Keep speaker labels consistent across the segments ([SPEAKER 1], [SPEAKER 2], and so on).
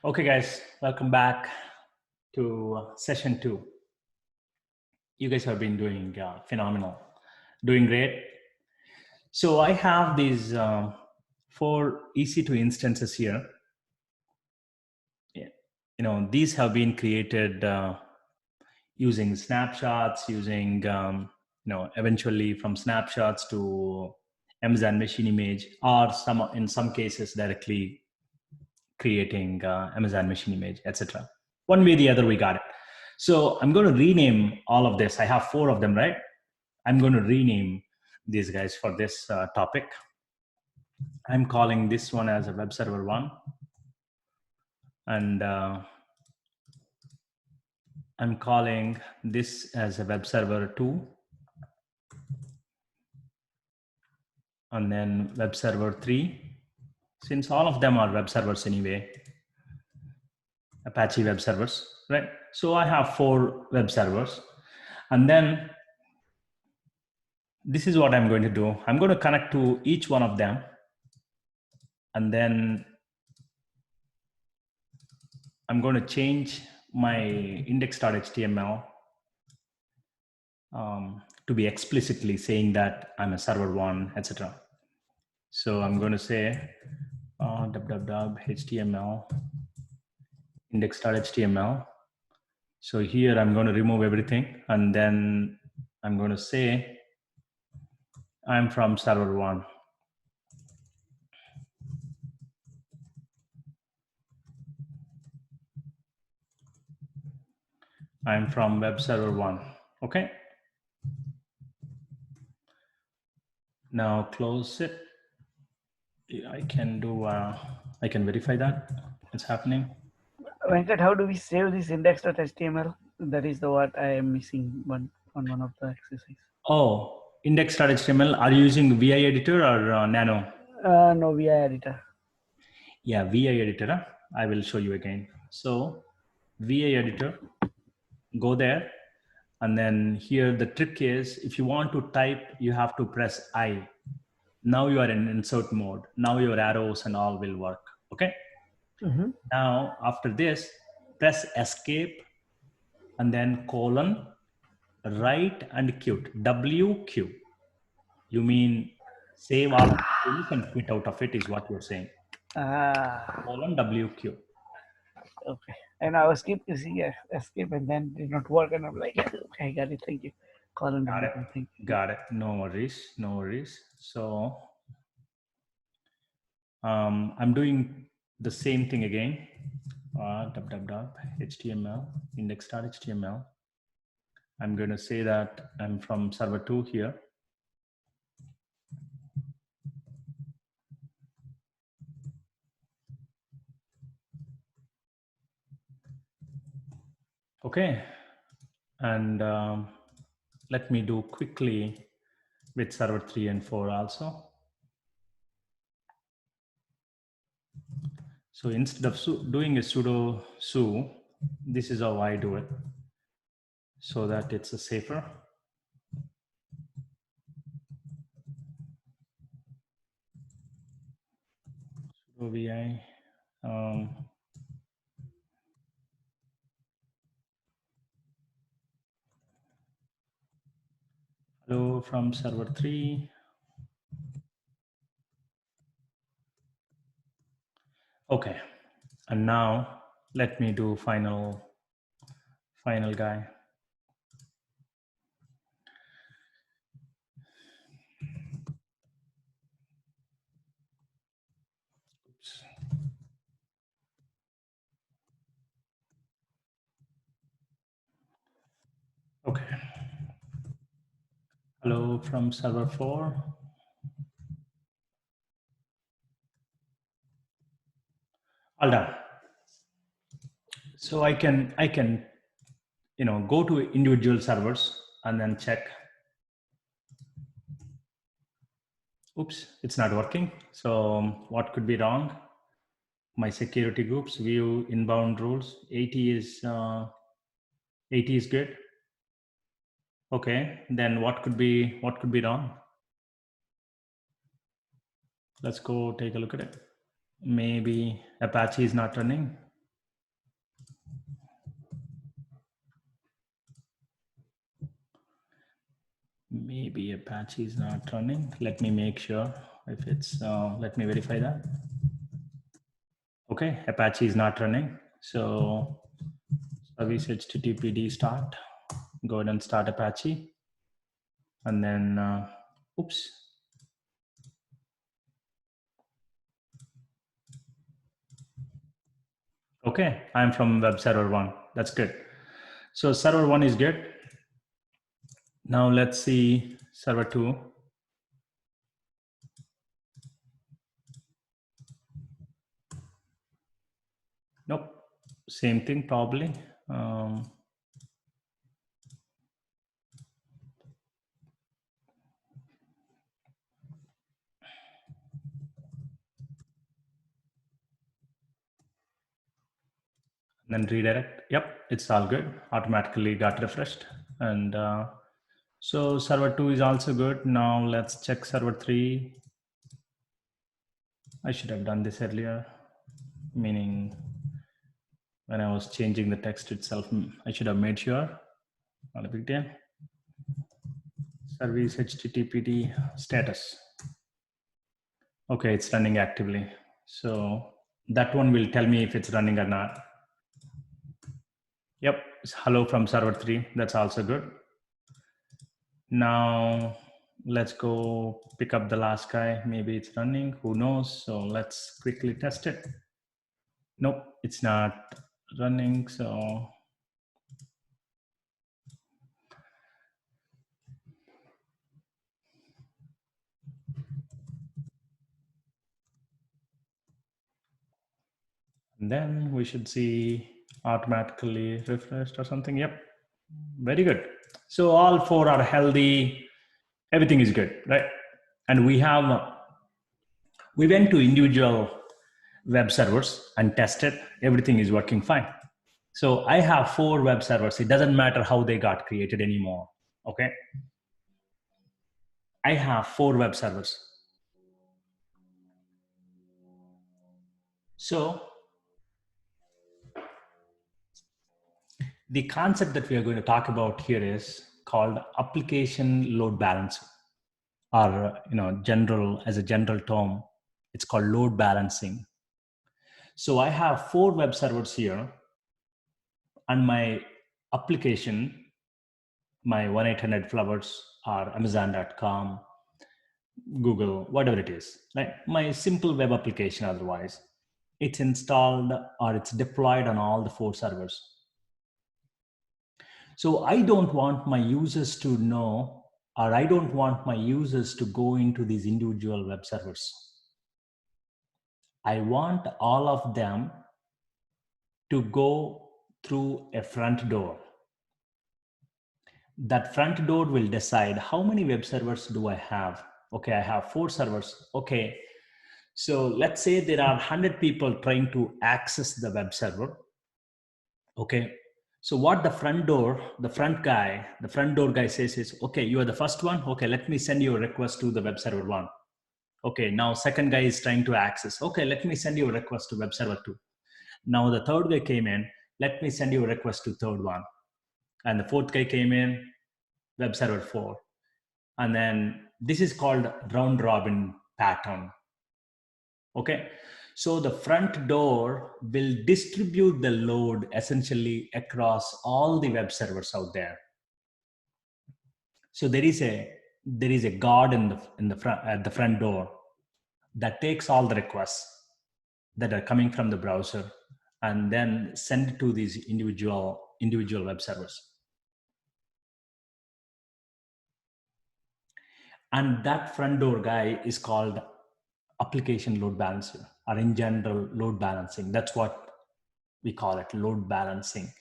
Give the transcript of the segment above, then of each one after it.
[SPEAKER 1] Okay, guys, welcome back to session 2. You guys have been doing phenomenal, doing great. So I have these 4 EC2 instances here. Yeah. These have been created using snapshots, using eventually from snapshots to Amazon machine image, or in some cases directly creating Amazon machine image, etc. One way or the other, we got it. So I'm going to rename all of this. I have 4 of them, right? I'm going to rename these guys for this topic. I'm calling this one as a web server 1. And I'm calling this as a web server 2. And then web server 3. Since all of them are web servers anyway, Apache web servers, right? So I have 4 web servers. And then this is what I'm going to do. I'm going to connect to each one of them. And then I'm going to change my index.html to be explicitly saying that I'm a server 1, etc. So I'm going to say www.html index.html. So here I'm going to remove everything, and then I'm going to say I'm from server 1. I'm from web server 1. Okay. Now close it. I can do, I can verify that it's happening.
[SPEAKER 2] Venkat, how do we save this index.html? That is the what I am missing on one of the exercises.
[SPEAKER 1] Oh, index.html. Are you using VI editor or Nano?
[SPEAKER 2] No, VI editor.
[SPEAKER 1] Yeah, VI editor. Huh? I will show you again. So VI editor, go there. And then here the trick is, if you want to type, you have to press I. Now you are in insert mode. Now your arrows and all will work. Okay.
[SPEAKER 2] Mm-hmm.
[SPEAKER 1] Now after this, press escape and then colon, write and quit. WQ. You mean save all of things and quit out of it is what you're saying. Colon WQ.
[SPEAKER 2] Okay. And I was keep using escape and then did not work, and I'm like, okay, I got it. Thank you. Colin,
[SPEAKER 1] Got it.
[SPEAKER 2] thank you.
[SPEAKER 1] Got it. No worries. No worries. So I'm doing the same thing again. www.html index.html. I'm going to say that I'm from server 2 here. Okay. And let me do quickly with server 3 and 4 also. So instead of doing a sudo su, this is how I do it so that it's a safer. Sudo vi. Hello from server 3. Okay. And now let me do final guy. Oops. Okay. Hello from server 4. All done. So I can go to individual servers and then check. Oops, it's not working. So what could be wrong? My security groups, view inbound rules. 80 is 80 is good. Okay, then what could be wrong? Let's go take a look at it. Maybe Apache is not running. Maybe Apache is not running. Let me make sure if it's, let me verify that. Okay, Apache is not running. So service HTTPD start, go ahead and start Apache. And then, oops. Okay, I'm from web server 1. That's good. So server 1 is good. Now let's see server 2. Nope, same thing probably. Then redirect. Yep, it's all good. Automatically got refreshed. And so server 2 is also good. Now let's check server 3. I should have done this earlier, meaning when I was changing the text itself, I should have made sure. Not a big deal. Service HTTPD status. Okay, it's running actively. So that one will tell me if it's running or not. Yep, it's hello from server 3. That's also good. Now let's go pick up the last guy. Maybe it's running, who knows? So let's quickly test it. Nope, it's not running. So then we should see automatically refreshed or something. Yep, very good. So all 4 are healthy. Everything is good, right? And we went to individual web servers and tested. Everything is working fine. So I have 4 web servers. It doesn't matter how they got created anymore. Okay. I have 4 web servers. So the concept that we are going to talk about here is called application load balancer, or general, as a general term, it's called load balancing. So I have 4 web servers here, and my application, my 1-800-Flowers or Amazon.com, Google, whatever it is, right? My simple web application, otherwise, it's installed or it's deployed on all the 4 servers. So I don't want my users to know, or I don't want my users to go into these individual web servers. I want all of them to go through a front door. That front door will decide how many web servers do I have. Okay, I have 4 servers. Okay, so let's say there are 100 people trying to access the web server. Okay, so what the front door guy says is, okay, you are the first one. Okay, let me send you a request to the web server 1. Okay, now second guy is trying to access. Okay, let me send you a request to web server 2. Now the third guy came in. Let me send you a request to third one. And the fourth guy came in, web server 4. And then this is called round robin pattern. Okay, so the front door will distribute the load essentially across all the web servers out there. So there is a guard in the front, at the front door, that takes all the requests that are coming from the browser and then send it to these individual web servers. And that front door guy is called application load balancer, or in general load balancing. That's what we call it, load balancing.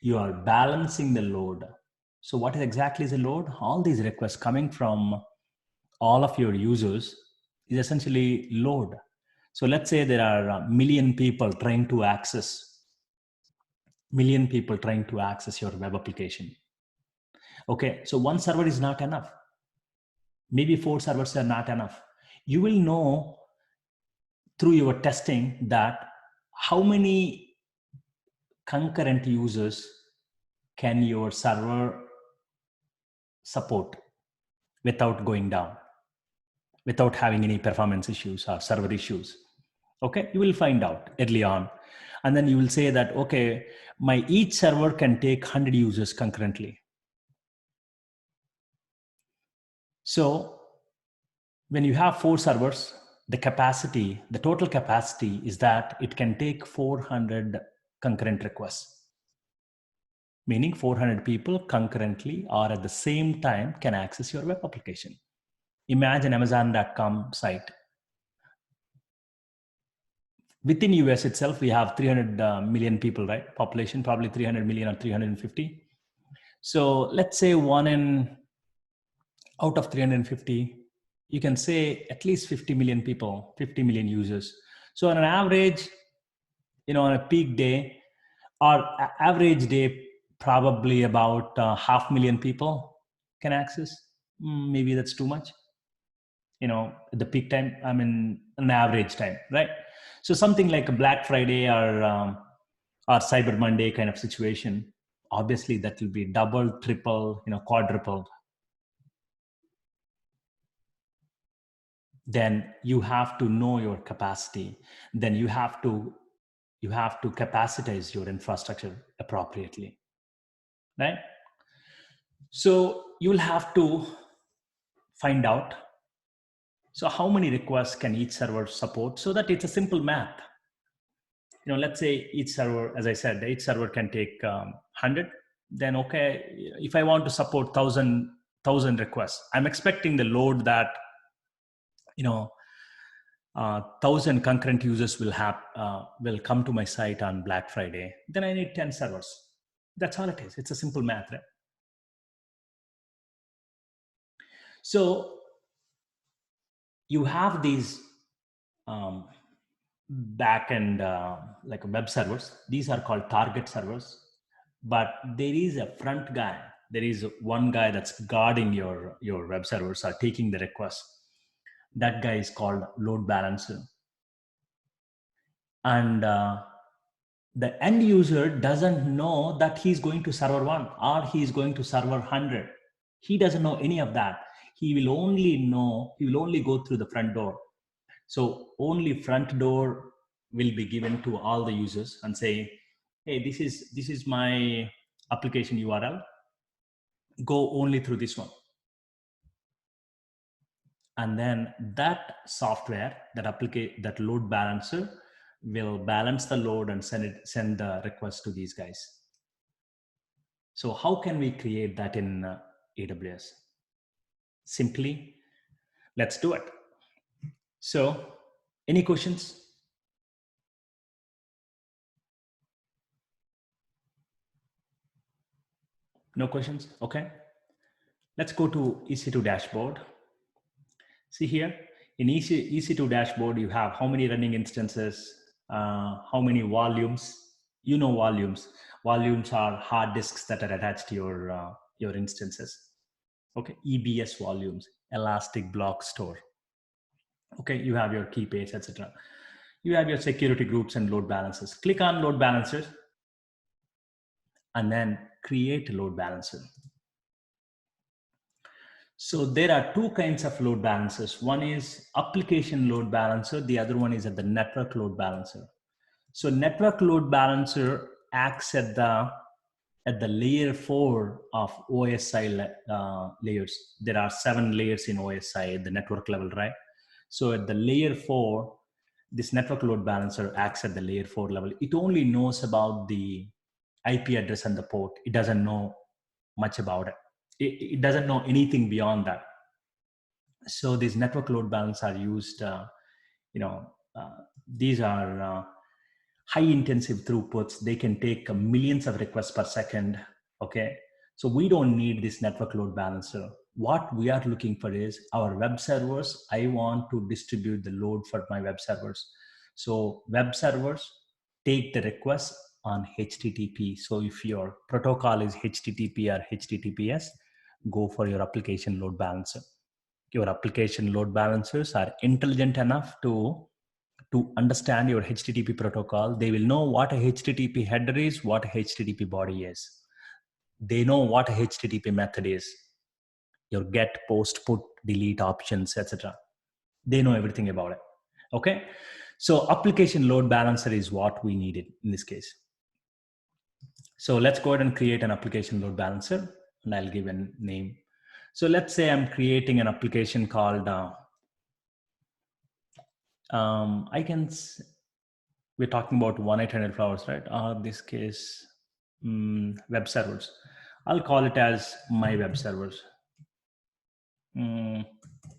[SPEAKER 1] You are balancing the load. So what exactly is a load? All these requests coming from all of your users is essentially load. So let's say there are a million people trying to access your web application. Okay, so one server is not enough. Maybe 4 servers are not enough. You will know through your testing that how many concurrent users can your server support. without going down, without having any performance issues or server issues. Okay, you will find out early on. And then you will say that, okay, my each server can take 100 users concurrently. So when you have 4 servers, the capacity, the total capacity is that it can take 400 concurrent requests, meaning 400 people concurrently or at the same time can access your web application. Imagine Amazon.com site. Within US itself, we have 300 million people, right? Population, probably 300 million or 350. So let's say out of 350, you can say at least 50 million people, 50 million users. So on an average, on a peak day or average day, probably about 500,000 people can access. Maybe that's too much. At the peak time, I mean, an average time, right? So something like a Black Friday or Cyber Monday kind of situation, obviously that will be double, triple, quadruple. Then you have to know your capacity. Then you have to capacitize your infrastructure appropriately, right? So you'll have to find out, so how many requests can each server support, so that it's a simple math. Let's say each server, as I said, each server can take 100. Then, okay, if I want to support 1,000 requests, I'm expecting the load that 1,000 concurrent users will come to my site on Black Friday. Then I need 10 servers. That's all it is. It's a simple math, right? So you have these backend like web servers. These are called target servers, but there is a front guy. There is one guy that's guarding your web servers or taking the requests. That guy is called load balancer. And the end user doesn't know that he's going to server 1 or he's going to server 100. He doesn't know any of that. He will only go through the front door. So only front door will be given to all the users and say, hey, this is my application URL. Go only through this one. And then that software, that load balancer will balance the load and send the request to these guys. So how can we create that in AWS? Simply, let's do it. So any questions? No questions? Okay. Let's go to EC2 dashboard. See here, in EC2 dashboard, you have how many running instances, how many volumes. Volumes. Volumes are hard disks that are attached to your instances. Okay, EBS volumes, Elastic Block Store. Okay, you have your key page, etc. You have your security groups and load balancers. Click on load balancers and then create a load balancer. So there are 2 kinds of load balancers. One is application load balancer. The other one is at the network load balancer. So network load balancer acts at the layer 4 of OSI layers. There are 7 layers in OSI at the network level, right? So at the layer 4, this network load balancer acts at the layer 4 level. It only knows about the IP address and the port. It doesn't know much about it. It doesn't know anything beyond that. So these network load balancers are used, these are high intensive throughputs. They can take millions of requests per second. Okay. So we don't need this network load balancer. What we are looking for is our web servers. I want to distribute the load for my web servers. So web servers take the requests on HTTP. So if your protocol is HTTP or HTTPS, go for your application load balancer. Your application load balancers are intelligent enough to understand your HTTP protocol. They will know what a HTTP header is, what a HTTP body is. They know what a HTTP method is. your get, post, put, delete options, etc. They know everything about it. Okay. So application load balancer is what we needed in this case. So let's go ahead and create an application load balancer, and I'll give a name. So let's say I'm creating an application called, we're talking about 1-800-Flowers, right? This case, web servers. I'll call it as my web servers. I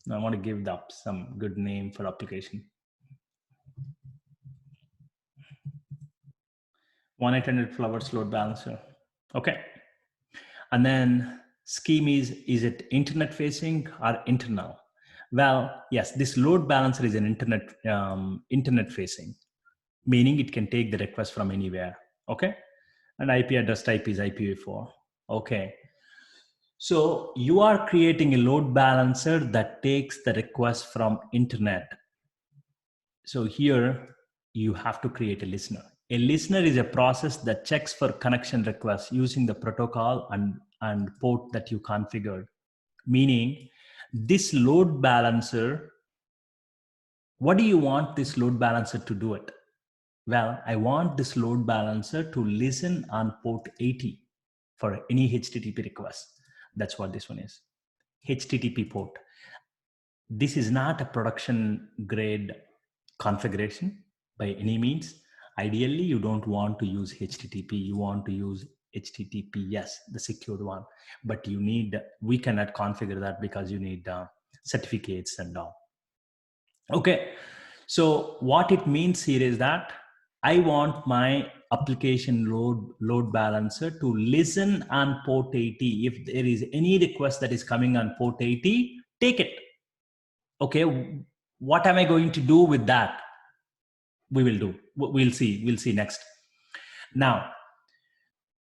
[SPEAKER 1] want to give up some good name for application. 1-800-Flowers load balancer. Okay. And then scheme is it internet facing or internal? Well, yes, this load balancer is an internet facing, meaning it can take the request from anywhere. Okay. And IP address type is IPv4. Okay. So you are creating a load balancer that takes the request from internet. So here you have to create a listener. A listener is a process that checks for connection requests using the protocol and port that you configured. Meaning this load balancer, what do you want this load balancer to do it? Well, I want this load balancer to listen on port 80 for any HTTP request. That's what this one is. HTTP port. This is not a production grade configuration by any means. Ideally, you don't want to use HTTP. You want to use HTTPS, the secured one. But we cannot configure that because you need certificates and all. Okay. So what it means here is that I want my application load balancer to listen on port 80. If there is any request that is coming on port 80, take it. Okay, what am I going to do with that? We'll see next. Now,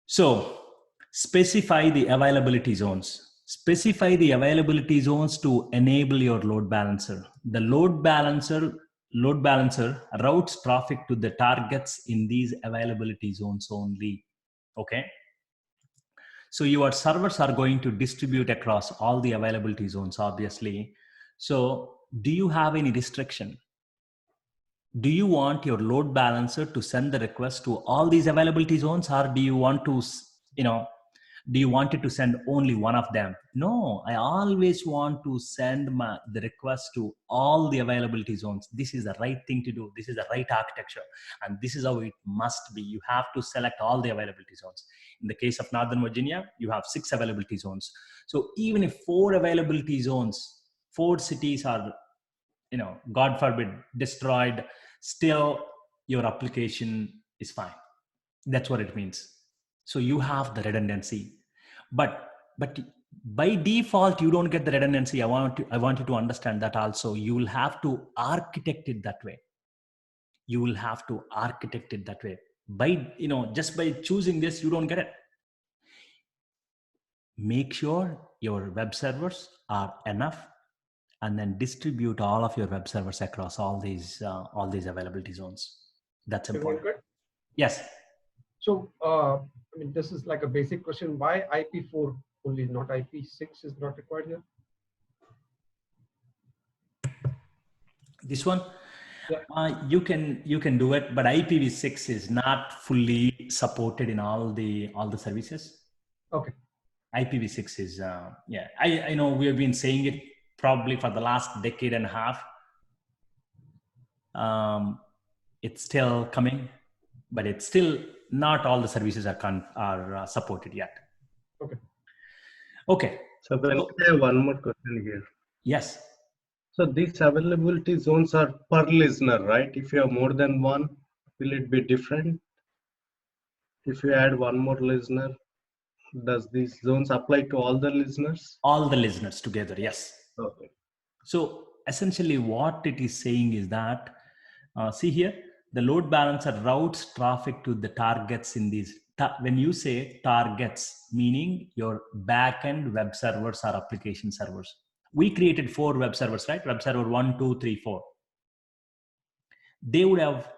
[SPEAKER 1] so specify the availability zones. Specify the availability zones to enable your load balancer. The load balancer routes traffic to the targets in these availability zones only. Okay. So your servers are going to distribute across all the availability zones, obviously. So do you have any restriction? Do you want your load balancer to send the request to all these availability zones, or do you want to, do you want it to send only one of them? No, I always want to send the request to all the availability zones. This is the right thing to do. This is the right architecture. And this is how it must be. You have to select all the availability zones. In the case of Northern Virginia, you have 6 availability zones. So even if 4 availability zones, 4 cities are, God forbid, destroyed, still your application is fine. That's what it means. So you have the redundancy, but by default you don't get the redundancy. I want you to understand that also. You will have to architect it that way. By just by choosing this, you don't get it. Make sure your web servers are enough, and then distribute all of your web servers across all these availability zones. That's important. Yes.
[SPEAKER 3] So, I mean, this is like a basic question. Why IP4 only, not IP6 is not required here?
[SPEAKER 1] This one?
[SPEAKER 3] Yeah.
[SPEAKER 1] You can do it, but IPv6 is not fully supported in all the services. Okay. IPv6 is, yeah, I know we have been saying it probably for the last decade and a half. It's still coming, but it's still not all the services are supported yet.
[SPEAKER 3] Okay.
[SPEAKER 1] Okay.
[SPEAKER 4] So I have one more question here.
[SPEAKER 1] Yes.
[SPEAKER 4] So these availability zones are per listener, right? If you have more than one, will it be different? If you add one more listener, does these zones apply to all the listeners?
[SPEAKER 1] All the listeners together, yes.
[SPEAKER 4] Okay.
[SPEAKER 1] So essentially what it is saying is that, see here, the load balancer routes traffic to the targets in these. When you say targets, meaning your backend web servers or application servers. We created 4 web servers, right? Web server 1, 2, 3, 4. They would have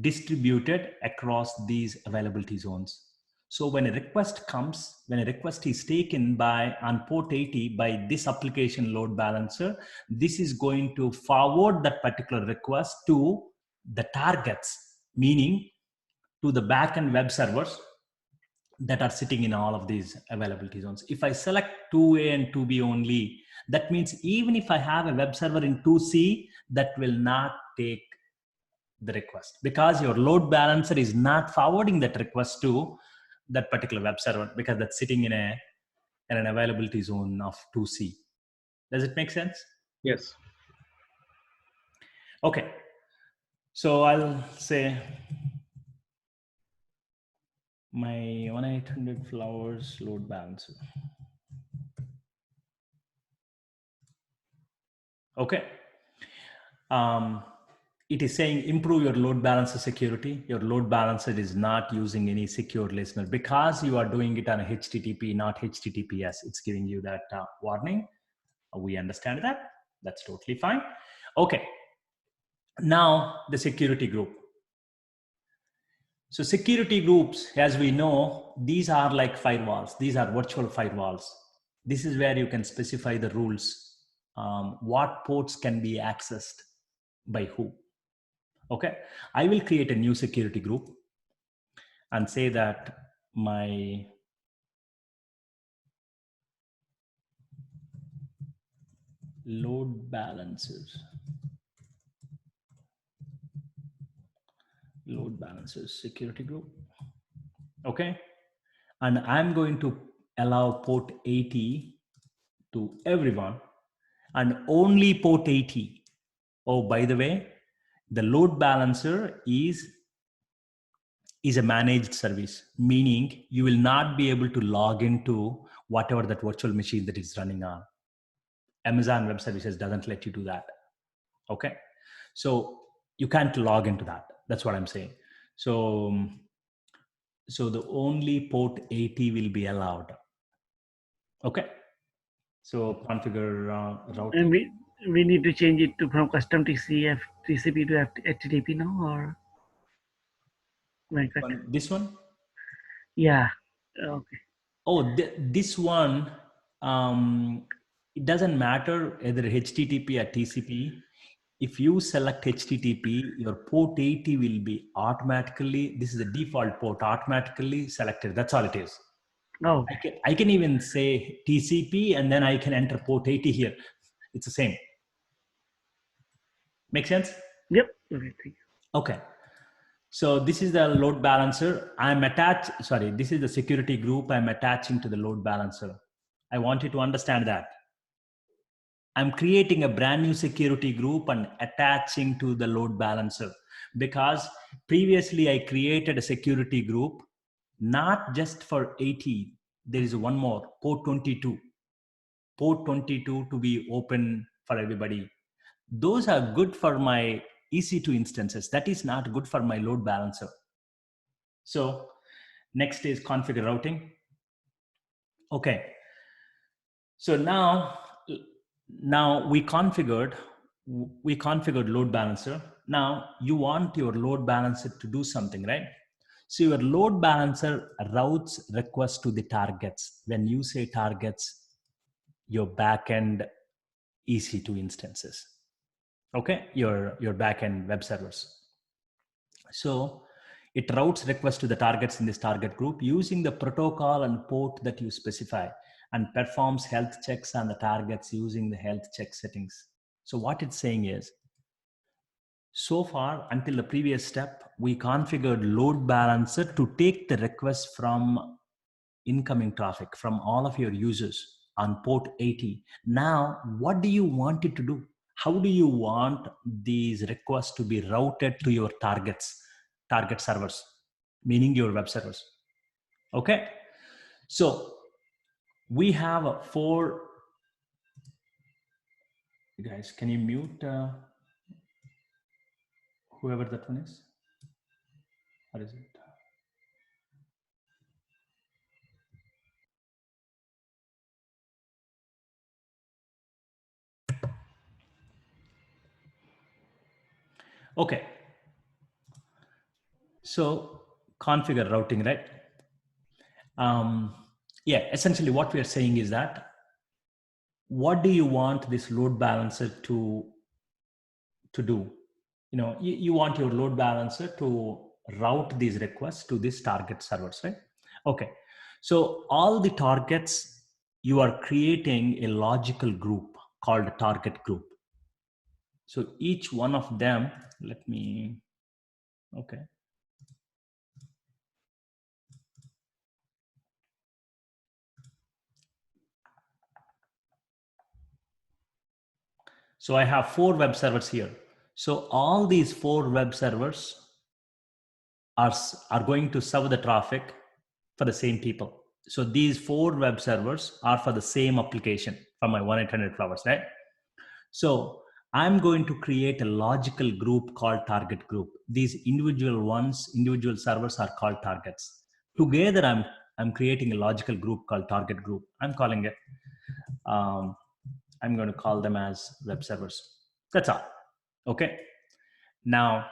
[SPEAKER 1] distributed across these availability zones. So when a request comes, when a request is taken by on port 80 by this application load balancer, this is going to forward that particular request to the targets, meaning to the backend web servers that are sitting in all of these availability zones. If I select 2A and 2B only, that means even if I have a web server in 2C, that will not take the request, because your load balancer is not forwarding that request to that particular web server, because that's sitting in an availability zone of 2C. Does it make sense?
[SPEAKER 4] Yes.
[SPEAKER 1] Okay. So I'll say my 1-800 flowers load balancer. Okay. It is saying improve your load balancer security. Your load balancer is not using any secure listener because you are doing it on a HTTP, not HTTPS. It's giving you that warning. We understand that. That's totally fine. Okay. Now the security group. So security groups, as we know, these are like firewalls. These are virtual firewalls. This is where you can specify the rules. What ports can be accessed by who. Okay, I will create a new security group and say that my load balancers security group. Okay, and I'm going to allow port 80 to everyone and only port 80. Oh, by the way, the load balancer is a managed service, meaning you will not be able to log into whatever that virtual machine that is running on. Amazon Web Services doesn't let you do that. Okay, so you can't log into that. That's what I'm saying. So the only port 80 will be allowed. Okay, so configure routing.
[SPEAKER 2] And we need to change it to from custom TCP to HTTP now, or like that?
[SPEAKER 1] This one?
[SPEAKER 2] Yeah. Okay.
[SPEAKER 1] Oh, this one, it doesn't matter either HTTP or TCP. If you select HTTP, your port 80 will be automatically, this is a default port, automatically selected. That's all it is.
[SPEAKER 2] Oh.
[SPEAKER 1] I can even say TCP and then I can enter port 80 here. It's the same. Make sense?
[SPEAKER 2] Yep. Okay. Thank you.
[SPEAKER 1] Okay. So this is the load balancer. This is the security group I'm attaching to the load balancer. I want you to understand that. I'm creating a brand new security group and attaching to the load balancer, because previously I created a security group, not just for 80. There is one more, port 22. Port 22 to be open for everybody. Those are good for my EC2 instances. That is not good for my load balancer. So next is configure routing. Okay. So now we configured load balancer. Now you want your load balancer to do something, right? So your load balancer routes requests to the targets. When you say targets, your backend EC2 instances. Okay, your backend web servers. So it routes requests to the targets in this target group using the protocol and port that you specify, and performs health checks on the targets using the health check settings. So what it's saying is, so far until the previous step, we configured load balancer to take the requests from incoming traffic from all of your users on port 80. Now, what do you want it to do? How do you want these requests to be routed to your target servers, meaning your web servers? Okay, so we have 4. You guys, can you mute whoever that one is? What is it? Okay. So configure routing, right? Yeah, essentially what we are saying is that, what do you want this load balancer to do? You want your load balancer to route these requests to this target servers, right? Okay, so all the targets, you are creating a logical group called target group. So each one of them, okay. So I have 4 web servers here. So all these 4 web servers are going to serve the traffic for the same people. So these 4 web servers are for the same application for my 1-800-Flowers, right? So I'm going to create a logical group called target group. These individual servers are called targets. Together, I'm creating a logical group called target group. I'm calling it, I'm going to call them as web servers. That's all. Okay. Now,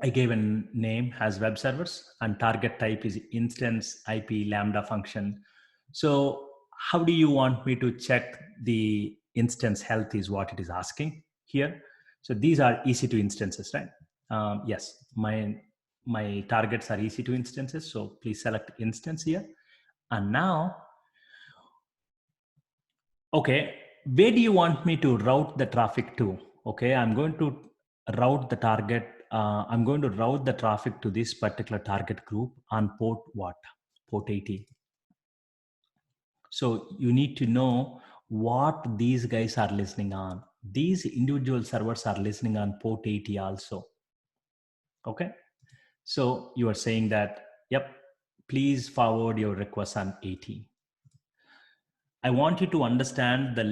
[SPEAKER 1] I gave a name as web servers, and target type is instance IP lambda function. So how do you want me to check the instance health is what it is asking here. So these are EC2 instances, right? Yes, my targets are EC2 instances. So please select instance here. And now, okay, where do you want me to route the traffic to? Okay, I'm going to route the target. I'm going to route the traffic to this particular target group on port what? Port 80. So you need to know what these guys are listening on. These individual servers are listening on port 80 also. Okay. So you are saying that, yep, please forward your request on 80. I want you to understand the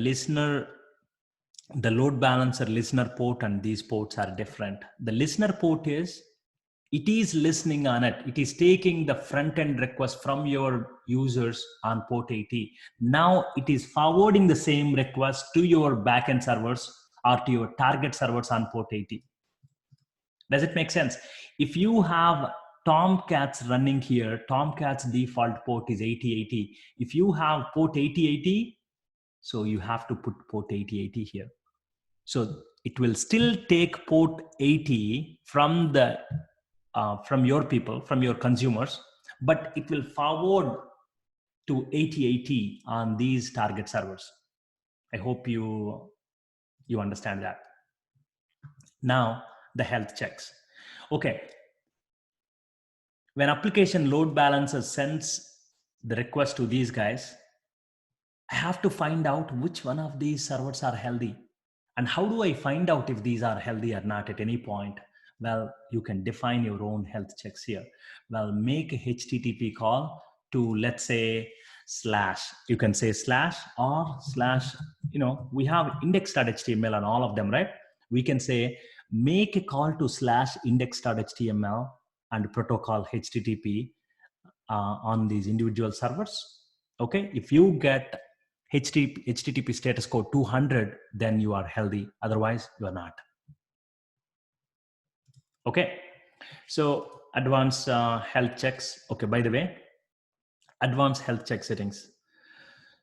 [SPEAKER 1] load balancer listener port and these ports are different. The listener port it is listening on it. It is taking the front end request from your users on port 80. Now it is forwarding the same request to your backend servers or to your target servers on port 80. Does it make sense? If you have Tomcats running here, Tomcat's default port is 8080. If you have port 8080, so you have to put port 8080 here. So it will still take port 80 from your people, from your consumers, but it will forward to 8080 on these target servers. I hope you understand that. Now the health checks. Okay. When application load balancer sends the request to these guys, I have to find out which one of these servers are healthy. And how do I find out if these are healthy or not at any point? Well, you can define your own health checks here. Well, make a HTTP call to, let's say, / you can say / or / we have index.html on all of them, right? We can say, make a call to / index.html and protocol HTTP on these individual servers. Okay, if you get HTTP status code 200, then you are healthy. Otherwise, you are not. Okay, so advanced health checks. Okay, by the way, advanced health check settings.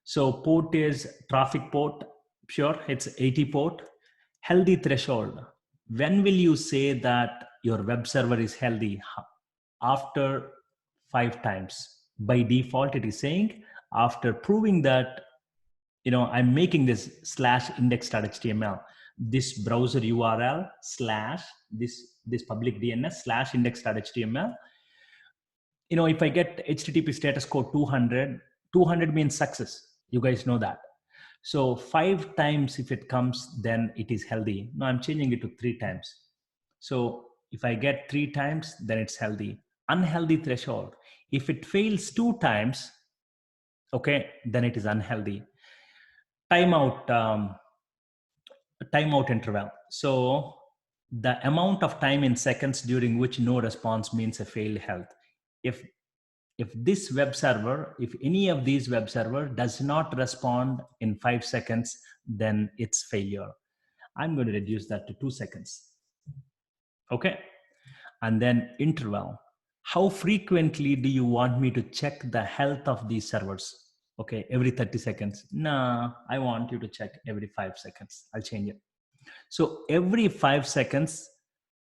[SPEAKER 1] So port is traffic port, sure, it's 80 port. Healthy threshold. When will you say that your web server is healthy? After 5 times. By default, it is saying after proving that, I'm making this / index.html, this browser URL / this public DNS / index.html. If I get HTTP status code 200 means success. You guys know that. So 5 times if it comes, then it is healthy. Now I'm changing it to 3 times. So if I get 3 times, then it's healthy. Unhealthy threshold. If it fails 2 times, okay, then it is unhealthy. Timeout interval. So the amount of time in seconds during which no response means a failed health. If this web server, if any of these web server does not respond in 5 seconds, then it's failure. I'm going to reduce that to 2 seconds. Okay. And then interval. how frequently do you want me to check the health of these servers? Okay, every 30 seconds. No, I want you to check every 5 seconds. I'll change it. So every 5 seconds,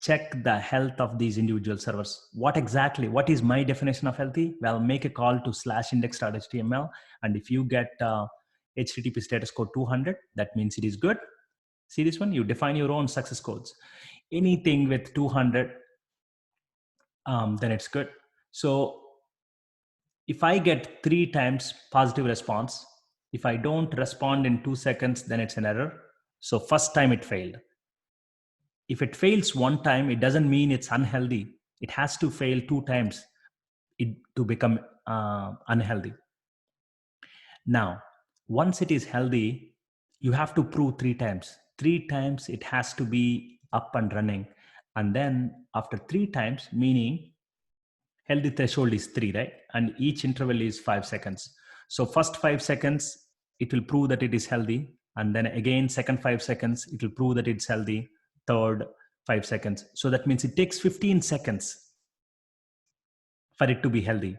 [SPEAKER 1] check the health of these individual servers. What is my definition of healthy? Well, make a call to /index.html. And if you get HTTP status code 200, that means it is good. See this one? You define your own success codes. Anything with 200, then it's good. So if I get 3 times positive response, if I don't respond in 2 seconds, then it's an error. So first time it failed. If it fails 1 time, it doesn't mean it's unhealthy. It has to fail 2 times to become unhealthy. Now, once it is healthy, you have to prove 3 times. 3 times it has to be up and running. And then after 3 times, meaning healthy threshold is 3, right? And each interval is 5 seconds. So first 5 seconds, it will prove that it is healthy. And then again, second 5 seconds, it will prove that it's healthy. Third 5 seconds. So that means it takes 15 seconds for it to be healthy.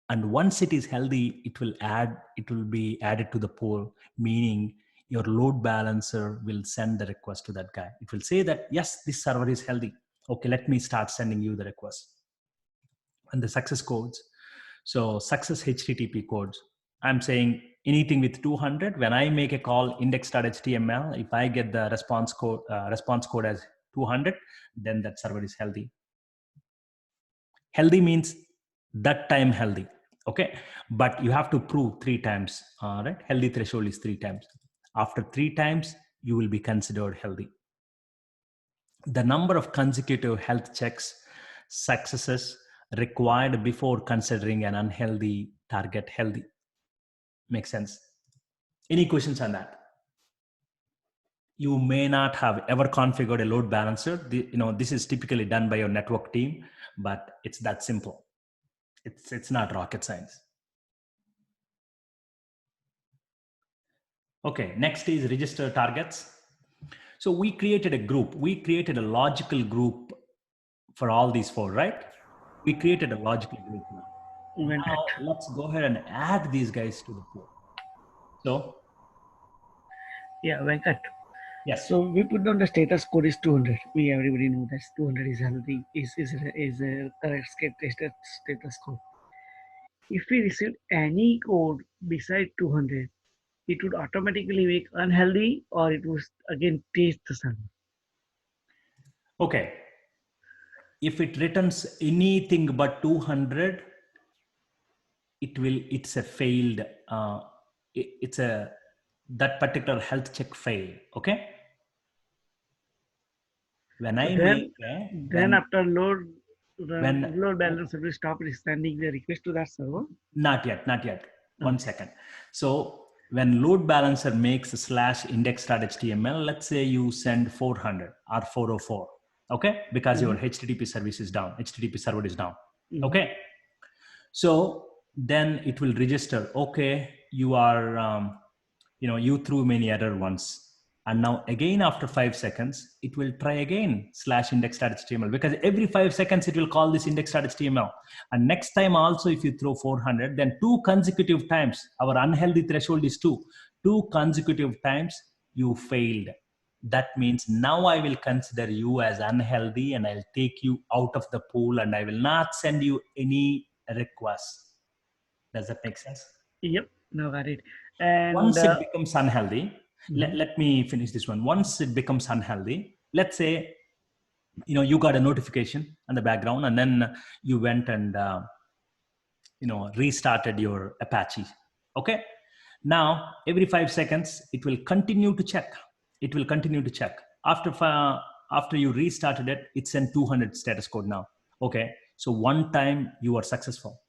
[SPEAKER 1] And once it is healthy, it will be added to the pool, meaning your load balancer will send the request to that guy. It will say that, yes, this server is healthy. Okay, let me start sending you the request. And the success codes. So success HTTP codes. I'm saying anything with 200. When I make a call index.html, if I get the response code as 200, then that server is healthy. Healthy means that time healthy. Okay, but you have to prove 3 times. Right? Healthy threshold is 3 times. After 3 times, you will be considered healthy. The number of consecutive health checks, successes required before considering an unhealthy target healthy. Makes sense? Any questions on that? You may not have ever configured a load balancer. This is typically done by your network team, but it's that simple. It's not rocket science. Okay, next is register targets. So we created a group. We created a logical group for all these 4, right? We created a logical group now. Now let's go ahead and add these guys to the pool. So,
[SPEAKER 2] yeah, Venkat.
[SPEAKER 1] Yes.
[SPEAKER 2] So we put down the status code is 200. Everybody know that 200 is healthy. Is a correct status code. If we receive any code beside 200, it would automatically make unhealthy, or it would again taste the server.
[SPEAKER 1] Okay. If it returns anything but 200, it's a failed, that particular health check fail. Okay. When I
[SPEAKER 2] after load, load balancer will stop sending the request to that server.
[SPEAKER 1] Not yet. 1 second. So when load balancer makes /index.html, let's say you send 400 or 404. Okay, because your HTTP service is down, HTTP server is down. Okay, so then it will register. Okay, you are, you threw many error once, and now again after 5 seconds, it will try again /index.html, because every 5 seconds it will call this index.html. And next time also, if you throw 400, then 2 consecutive times, our unhealthy threshold is 2. 2 consecutive times you failed. That means now I will consider you as unhealthy and I'll take you out of the pool and I will not send you any requests. Does that make sense?
[SPEAKER 2] Yep, now got it. And
[SPEAKER 1] once it becomes unhealthy, let me finish this one. Once it becomes unhealthy, let's say, you got a notification on the background and then you went and, restarted your Apache. Okay. Now, every 5 seconds, it will continue to check. It will continue to check. After you restarted it, it sent 200 status code now. Okay, so 1 time you are successful.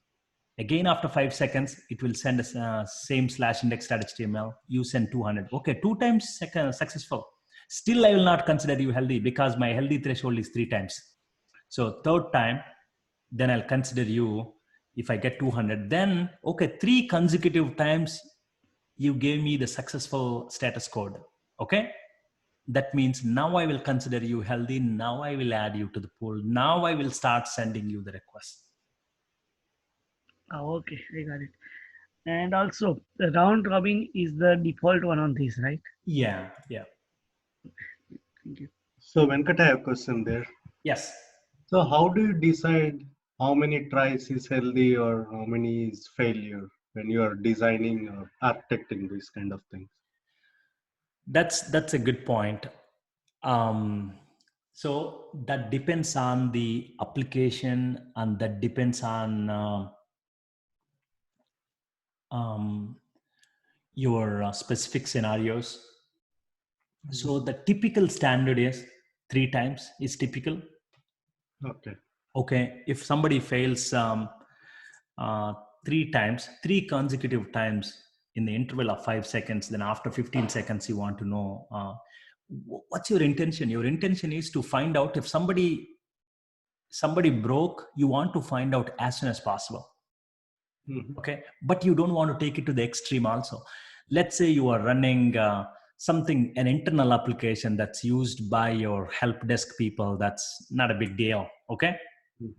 [SPEAKER 1] Again, after 5 seconds, it will send a same /index.html. You send 200. Okay, 2 times successful. Still, I will not consider you healthy because my healthy threshold is 3 times. So 3rd time, then I'll consider you if I get 200. Then, okay, 3 consecutive times you gave me the successful status code. Okay, that means now I will consider you healthy. Now I will add you to the pool. Now I will start sending you the request.
[SPEAKER 2] Oh, okay, I got it. And also, the round robin is the default one on this, right?
[SPEAKER 1] Yeah.
[SPEAKER 2] Thank you.
[SPEAKER 4] So Venkat, I have a question there.
[SPEAKER 1] Yes.
[SPEAKER 4] So how do you decide how many tries is healthy or how many is failure when you are designing or architecting these kind of things?
[SPEAKER 1] That's a good point. Um, so that depends on the application, and that depends on um, your specific scenarios. So the typical standard is 3 times is typical.
[SPEAKER 4] Okay.
[SPEAKER 1] Okay, if somebody fails uh, 3 times, 3 consecutive times in the interval of 5 seconds, then after 15 seconds you want to know what's your intention. Your intention is to find out if somebody broke. You want to find out as soon as possible.
[SPEAKER 4] Mhm.
[SPEAKER 1] Okay, but you don't want to take it to the extreme also. Let's say you are running an internal application that's used by your help desk people. That's not a big deal. Okay,
[SPEAKER 4] Mhm.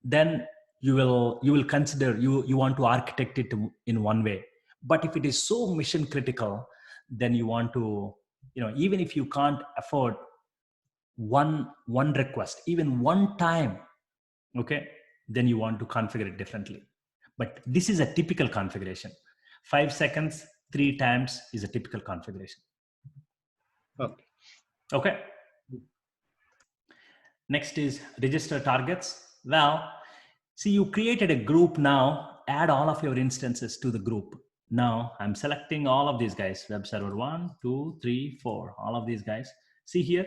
[SPEAKER 1] then you will consider, you want to architect it in one way. But if it is so mission critical, then you want to, even if you can't afford one request even one time, okay, then you want to configure it differently. But this is a typical configuration. 5 seconds 3 times is a typical configuration.
[SPEAKER 4] Okay.
[SPEAKER 1] Okay, next is register targets. Well, see, you created a group. Now add all of your instances to the group. Now I'm selecting all of these guys, web server 1 2 3 4, all of these guys. See here,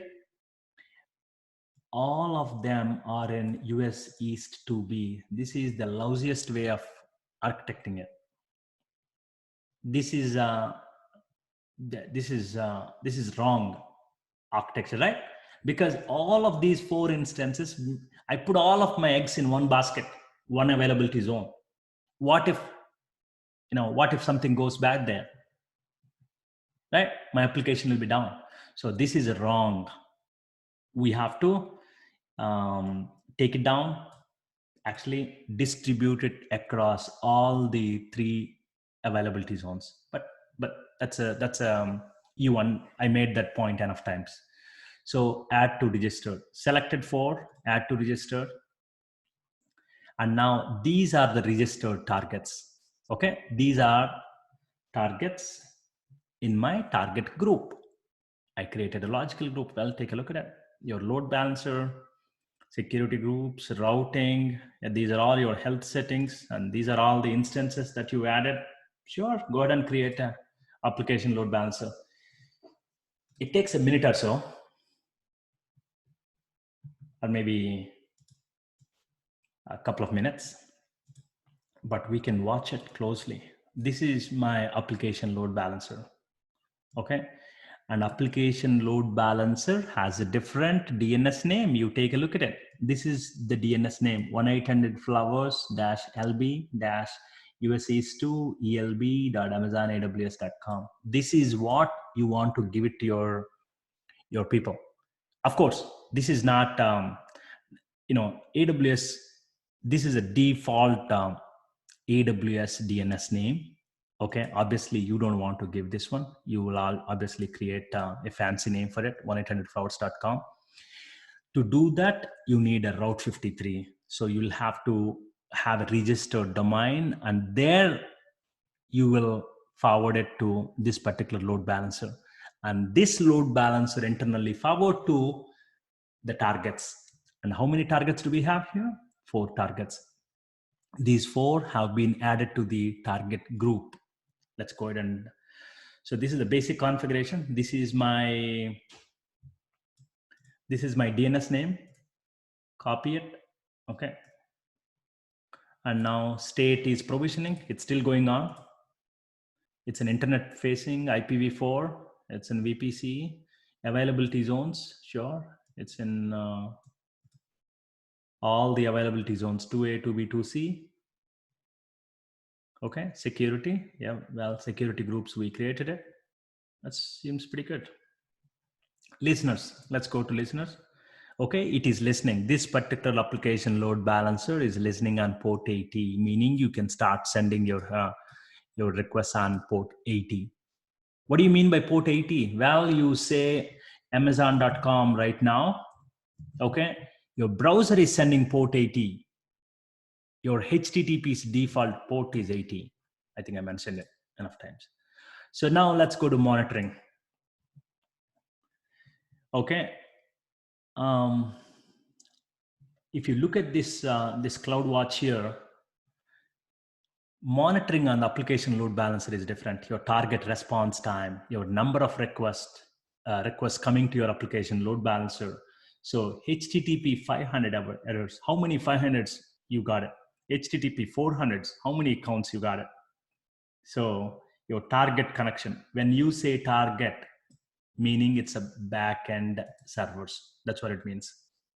[SPEAKER 1] all of them are in US East 2B. This is the lousiest way of architecting it. This is this is wrong architecture, right? Because all of these 4 instances, I put all of my eggs in one basket, one availability zone. What if, what if something goes bad there, right? My application will be down. So this is wrong. We have to take it down, actually distribute it across all the 3 availability zones. But that's E1. I made that point enough times. So add to register, selected for, add to register. And now these are the registered targets. Okay, these are targets in my target group. I created a logical group. Well, take a look at it. Your load balancer, security groups, routing. These are all your health settings, and these are all the instances that you added. Sure, go ahead and create an application load balancer. It takes a minute or so, or maybe a couple of minutes, but we can watch it closely. This is my application load balancer. Okay, and application load balancer has a different DNS name. You take a look at it. This is the DNS name, 1-800-flowers-lb-us2elb.amazonaws.com. This is what you want to give it to your people. Of course, this is not AWS. This is a default AWS DNS name. Okay, obviously you don't want to give this one. You will obviously create a fancy name for it, 1-800-flowers.com. To do that, you need a Route 53. So you'll have to have a registered domain, and there you will forward it to this particular load balancer. And this load balancer internally forward to the targets. And how many targets do we have here? 4 targets. These 4 have been added to the target group. Let's go ahead and, so this is the basic configuration. This is my DNS name. Copy it. Okay. And now state is provisioning. It's still going on. It's an internet facing IPv4. It's in VPC. Availability zones. Sure. It's in all the availability zones, 2A, 2B, 2C. Okay. Security. Yeah. Well, security groups, we created it. That seems pretty good. Listeners. Let's go to listeners. Okay, it is listening. This particular application load balancer is listening on port 80, meaning you can start sending your requests on port 80. What do you mean by port 80? Well, you say Amazon.com right now. Okay, your browser is sending port 80. Your HTTP's default port is 80. I think I mentioned it enough times. So now let's go to monitoring. Okay. If you look at this this CloudWatch here, monitoring on the application load balancer is different. Your target response time, your number of requests coming to your application load balancer. So HTTP 500 errors, how many 500s you got it? HTTP 400s, how many accounts you got it? So your target connection, when you say target, meaning it's a back-end servers. That's what it means.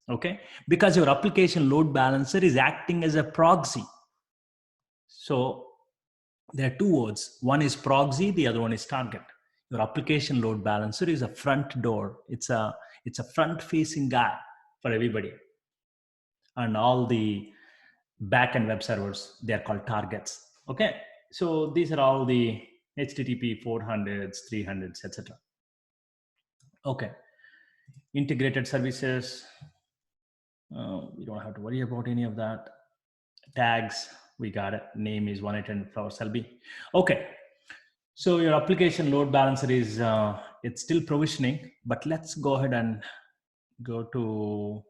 [SPEAKER 1] Okay, because your application load balancer is acting as a proxy. So there are two words. One is proxy, the other one is target. Your application load balancer is a front door. It's a front-facing guy for everybody. And all the back-end web servers, they're called targets. Okay, so these are all the HTTP 400s, 300s, etc. Okay, integrated services. We don't have to worry about any of that. Tags, we got it. Name is 1-800 Flowers LB. Okay, so your application load balancer is it's still provisioning, but let's go ahead and go to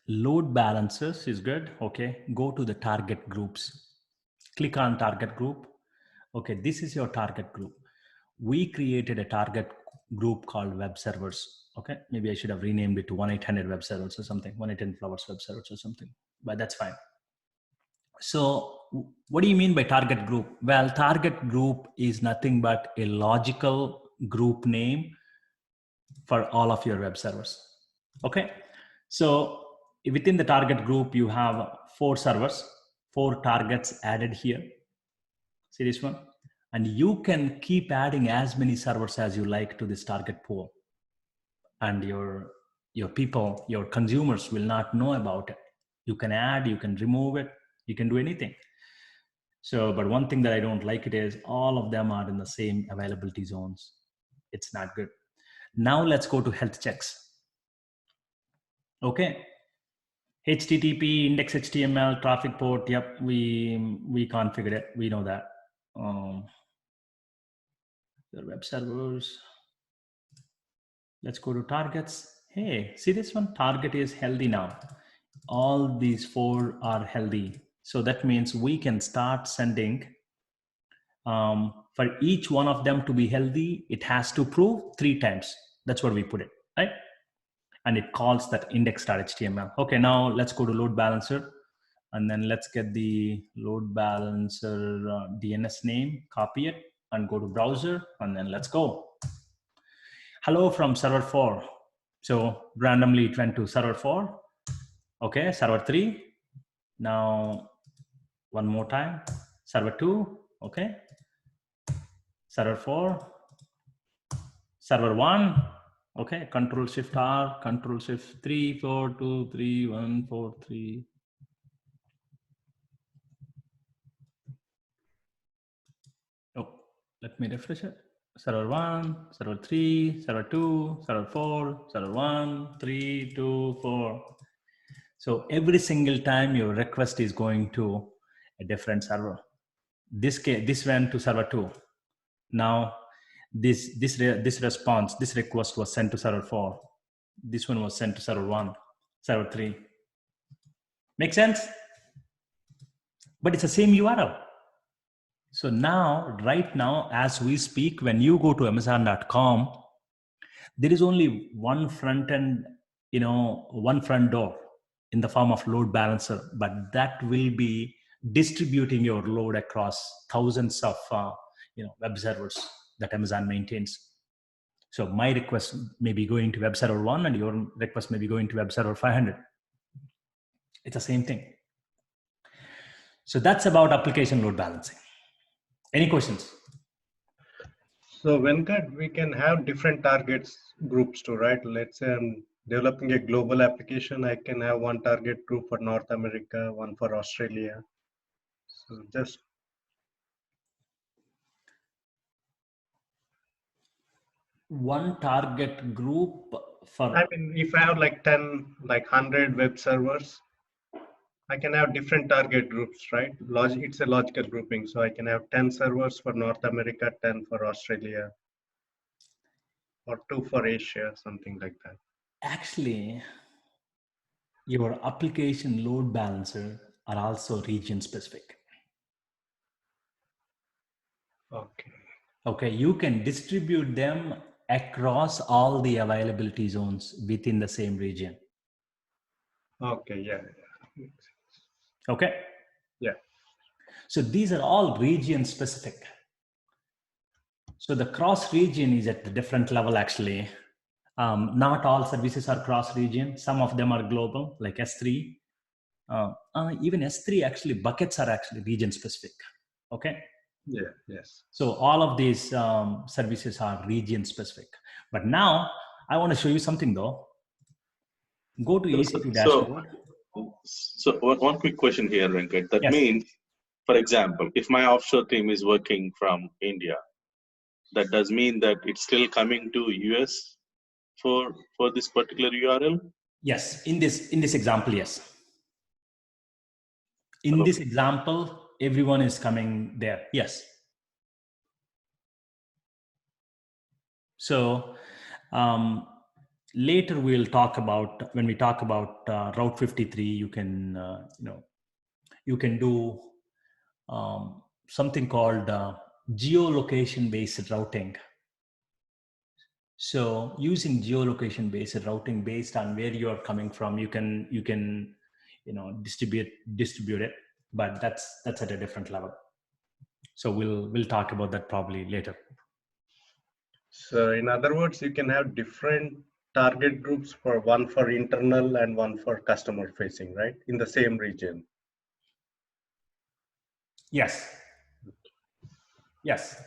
[SPEAKER 1] load balancers is good. Okay, go to the target groups. Click on target group. Okay, this is your target group. We created a target group called web servers. Okay, maybe I should have renamed it to 1-800 web servers or something, 1-800 Flowers web servers or something, but that's fine. So what do you mean by target group? Well, target group is nothing but a logical group name for all of your web servers. Okay, so within the target group, you have 4 servers, 4 targets added here. See this one? And you can keep adding as many servers as you like to this target pool. And your people, your consumers will not know about it. You can add, you can remove it, you can do anything. So, but one thing that I don't like it is all of them are in the same availability zones. It's not good. Now let's go to health checks. Okay. HTTP, index HTML, traffic port. Yep, we configured it. We know that. The web servers. Let's go to targets. Hey, see this one? Target is healthy now. All these 4 are healthy. So that means we can start sending. For each one of them to be healthy, it has to prove 3 times. That's what we put it, right? And it calls that index.html. Okay, now let's go to load balancer. And then let's get the load balancer DNS name, copy it, and go to browser. And then let's go. Hello from server 4. So randomly it went to server 4. Okay, server 3. Now one more time, server 2. Okay, server 4, server 1. Okay, Control Shift R, Control Shift 3, 4, 2, 3, 1, 4, 3. Oh, let me refresh it. Server 1, server 3, server 2, server 4, server 1, 3, 2, 4. So every single time your request is going to a different server. This went to server 2. Now this request was sent to server 4. This one was sent to server 1, server 3. Make sense? But it's the same URL. So now, right now, as we speak, when you go to Amazon.com, there is only one front end, one front door in the form of load balancer, but that will be distributing your load across thousands of web servers that Amazon maintains. So my request may be going to web server 1 and your request may be going to web server 500. It's the same thing. So that's about application load balancing. Any questions?
[SPEAKER 4] So Venkat, we can have different targets groups too, right? Let's say I'm developing a global application. I can have one target group for North America, one for Australia. So just
[SPEAKER 1] one target group for,
[SPEAKER 4] I mean, if I have like 10, like 100 web servers, I can have different target groups, right? It's a logical grouping. So I can have 10 servers for North America, 10 for Australia, or 2 for Asia, something like that.
[SPEAKER 1] actually, your application load balancer are also region specific.
[SPEAKER 4] Okay.
[SPEAKER 1] Okay, you can distribute them across all the availability zones within the same region.
[SPEAKER 4] Okay, yeah.
[SPEAKER 1] Okay.
[SPEAKER 4] Yeah.
[SPEAKER 1] So these are all region specific. So the cross region is at a different level actually. Not all services are cross region. Some of them are global, like S3. Even S3 actually, buckets are actually region specific. Okay.
[SPEAKER 4] Yeah, yes.
[SPEAKER 1] So all of these services are region specific. But now I want to show you something though. Go to EC2 dashboard.
[SPEAKER 5] So one quick question here, Venkat. That
[SPEAKER 1] Yes.
[SPEAKER 5] means, for example, if my offshore team is working from India, that does mean that it's still coming to US for this particular URL?
[SPEAKER 1] Yes, in this example, yes. In this example, everyone is coming there. Yes. So later we'll talk about, when we talk about Route 53, you can you can do something called geolocation based routing. So using geolocation based routing based on where you are coming from, you can distribute it, but that's at a different level. So we'll talk about that probably later.
[SPEAKER 4] So in other words, you can have different target groups, for one for internal and one for customer facing, right? In the same region.
[SPEAKER 1] Yes. Yes.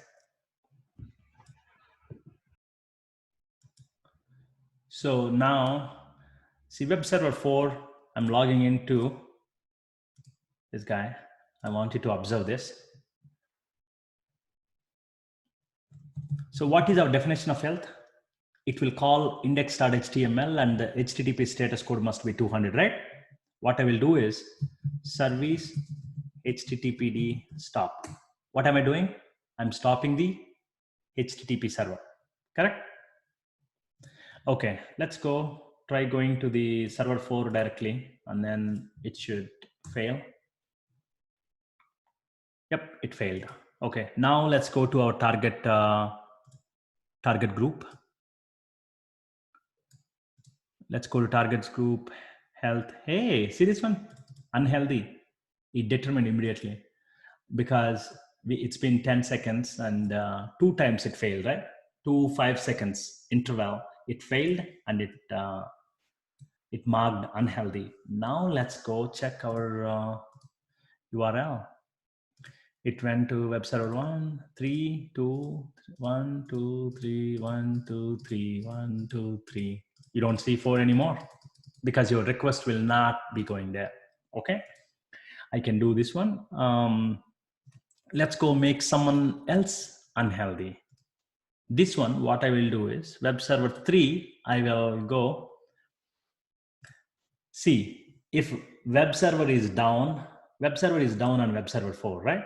[SPEAKER 1] So now, see web server 4, I'm logging into this guy. I want you to observe this. So what is our definition of health? It will call index.html and the HTTP status code must be 200, right? What I will do is service HTTPD stop. What am I doing? I'm stopping the HTTP server, correct? Okay, let's go try going to the server 4 directly and then it should fail. Yep, it failed. Okay, now let's go to our target group. Let's go to targets group, health. Hey, see this one? Unhealthy. It determined immediately because it's been 10 seconds and 2 times it failed, right? 2 5 seconds interval. It failed and it marked unhealthy. Now let's go check our URL. It went to web server 1, 3, 2, 1, 2, 3, 1, 2, 3, 1, 2, 3. You don't see 4 anymore because your request will not be going there. Okay, I can do this one. Let's go make someone else unhealthy. This one, what I will do is web server 3, I will go see if web server is down on web server 4, right?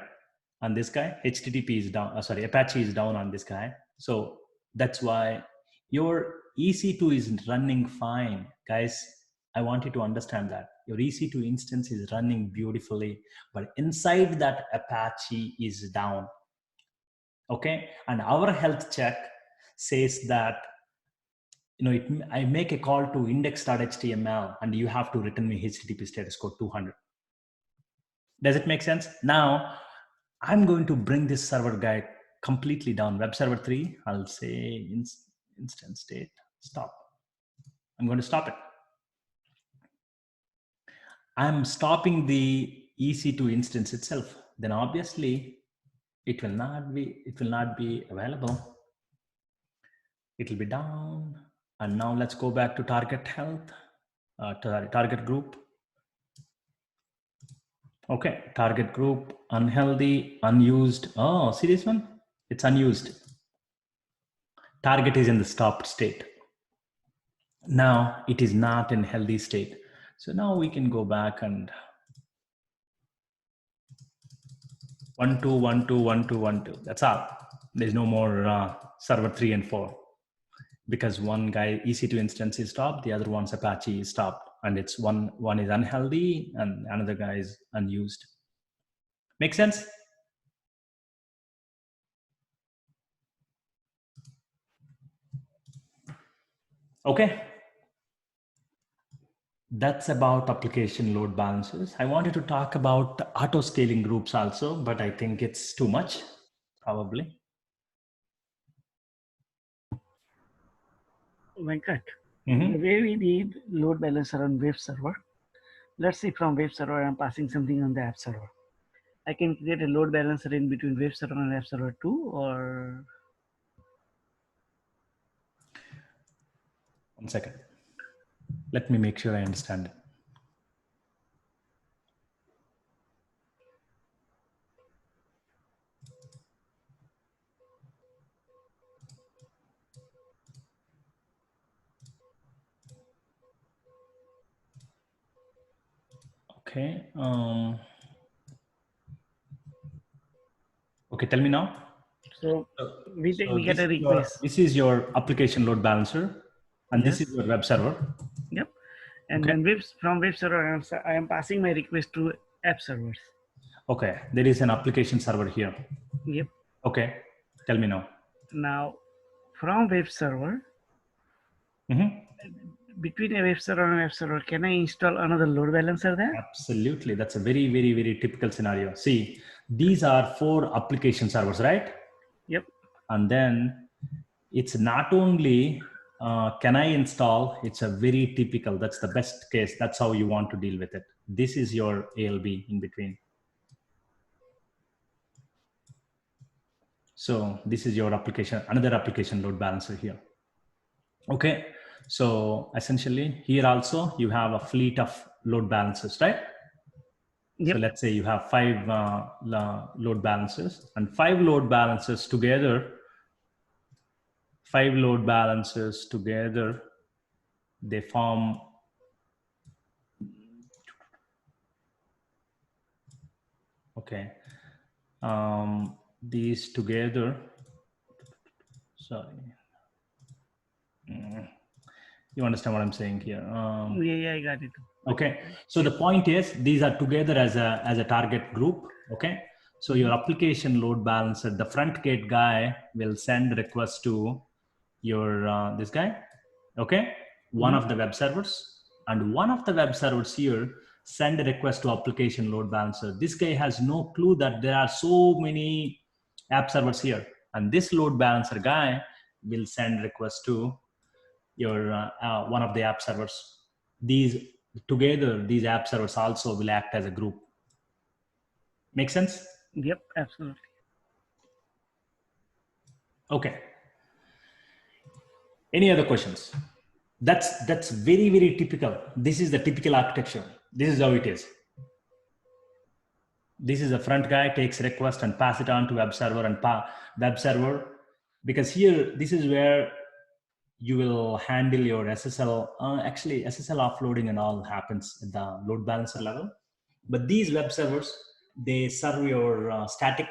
[SPEAKER 1] On this guy, HTTP is down, Apache is down on this guy. So that's why your EC2 is running fine. Guys, I want you to understand that. Your EC2 instance is running beautifully, but inside that Apache is down. Okay, and our health check says that, I make a call to index.html and you have to return me HTTP status code 200. Does it make sense? Now, I'm going to bring this server guy completely down. Web server 3, I'll say instance state, stop. I'm going to stop it. I'm stopping the EC2 instance itself. Then obviously it will not be available. It'll be down. And now let's go back to target health, target group. Okay, target group, unhealthy, unused. Oh, see this one? It's unused. Target is in the stopped state. Now it is not in healthy state. So now we can go back and 1, 2, 1, 2, 1, 2, 1, 2. That's all. There's no more server 3 and 4 because one guy EC2 instance is stopped, the other one's Apache is stopped, and it's one is unhealthy and another guy is unused. Make sense? Okay. That's about application load balancers. I wanted to talk about auto scaling groups also, but I think it's too much, probably.
[SPEAKER 2] Venkat, the way we did load balancer on web server, let's say from web server, I'm passing something on the app server. I can create a load balancer in between web server and app server too, or?
[SPEAKER 1] One second. Let me make sure I understand it. Okay. Okay, tell me now.
[SPEAKER 2] So we get a request.
[SPEAKER 1] This is your application load balancer, and
[SPEAKER 2] Yes.
[SPEAKER 1] this is your web server.
[SPEAKER 2] Yep. And
[SPEAKER 1] Okay.
[SPEAKER 2] then from web server, I am passing my request to app servers.
[SPEAKER 1] Okay, there is an application server here.
[SPEAKER 2] Yep.
[SPEAKER 1] Okay, tell me now.
[SPEAKER 2] Now, from web server, between a web server and app server, can I install another load balancer there?
[SPEAKER 1] Absolutely, that's a very, very, very typical scenario. See, these are 4 application servers, right?
[SPEAKER 2] Yep.
[SPEAKER 1] And then it's not only can I install, it's a very typical, that's the best case. That's how you want to deal with it. This is your ALB in between. So this is your application, another application load balancer here. Okay, so essentially here also you have a fleet of load balancers, right?
[SPEAKER 2] Yep.
[SPEAKER 1] So let's say you have 5 load balancers, and 5 load balancers together, 5 load balancers together, they form okay. These together, sorry. You understand what I'm saying here?
[SPEAKER 2] Yeah, I got it.
[SPEAKER 1] Okay, so the point is these are together as a target group. Okay, so your application load balancer, the front gate guy will send requests to your this guy. Okay, one of the web servers, and one of the web servers here send a request to application load balancer. This guy has no clue that there are so many app servers here, and this load balancer guy will send requests to your one of the app servers. These together, these app servers also will act as a group. Make sense?
[SPEAKER 2] Yep, absolutely.
[SPEAKER 1] Okay. Any other questions? That's very, very typical. This is the typical architecture. This is how it is. This is a front guy takes request and pass it on to web server and web server, because here this is where you will handle your SSL. Actually, SSL offloading and all happens at the load balancer level. But these web servers, they serve your static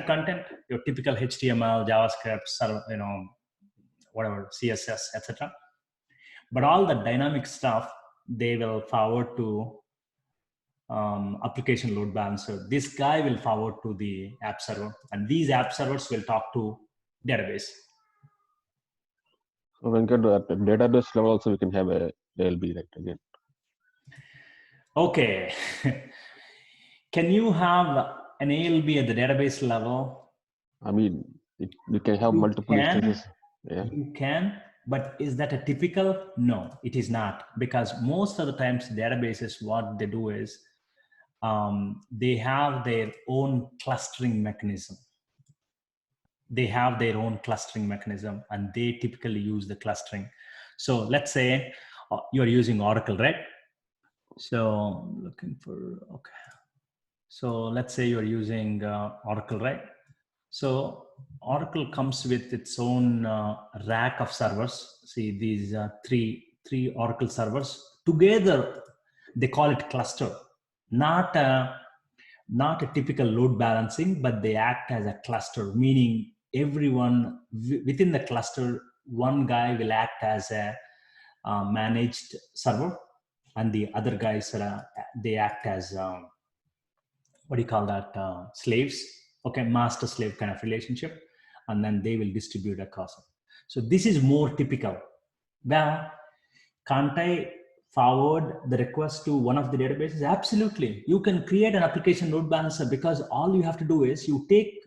[SPEAKER 1] content, your typical HTML, JavaScript, whatever, CSS, etc. But all the dynamic stuff, they will forward to application load balancer. This guy will forward to the app server, and these app servers will talk to database.
[SPEAKER 6] So when get at database level also we can have a ALB, right? Again.
[SPEAKER 1] Okay. Can you have an ALB at the database level?
[SPEAKER 6] I mean, you can have multiple instances. Yeah.
[SPEAKER 1] You can, but is that a typical? No, it is not, because most of the times databases, what they do is they have their own clustering mechanism. they have their own clustering mechanism, and they typically use the clustering. So let's say you're using Oracle, right? So I'm looking for, okay. So let's say you're using Oracle, right? So Oracle comes with its own rack of servers. See, these three Oracle servers together, they call it cluster, not a typical load balancing, but they act as a cluster, meaning everyone within the cluster, one guy will act as a managed server, and the other guys they act as what do you call that, slaves. Okay, master slave kind of relationship, and then they will distribute across it. So this is more typical. Well, can't I forward the request to one of the databases? Absolutely. You can create an application load balancer, because all you have to do is you take,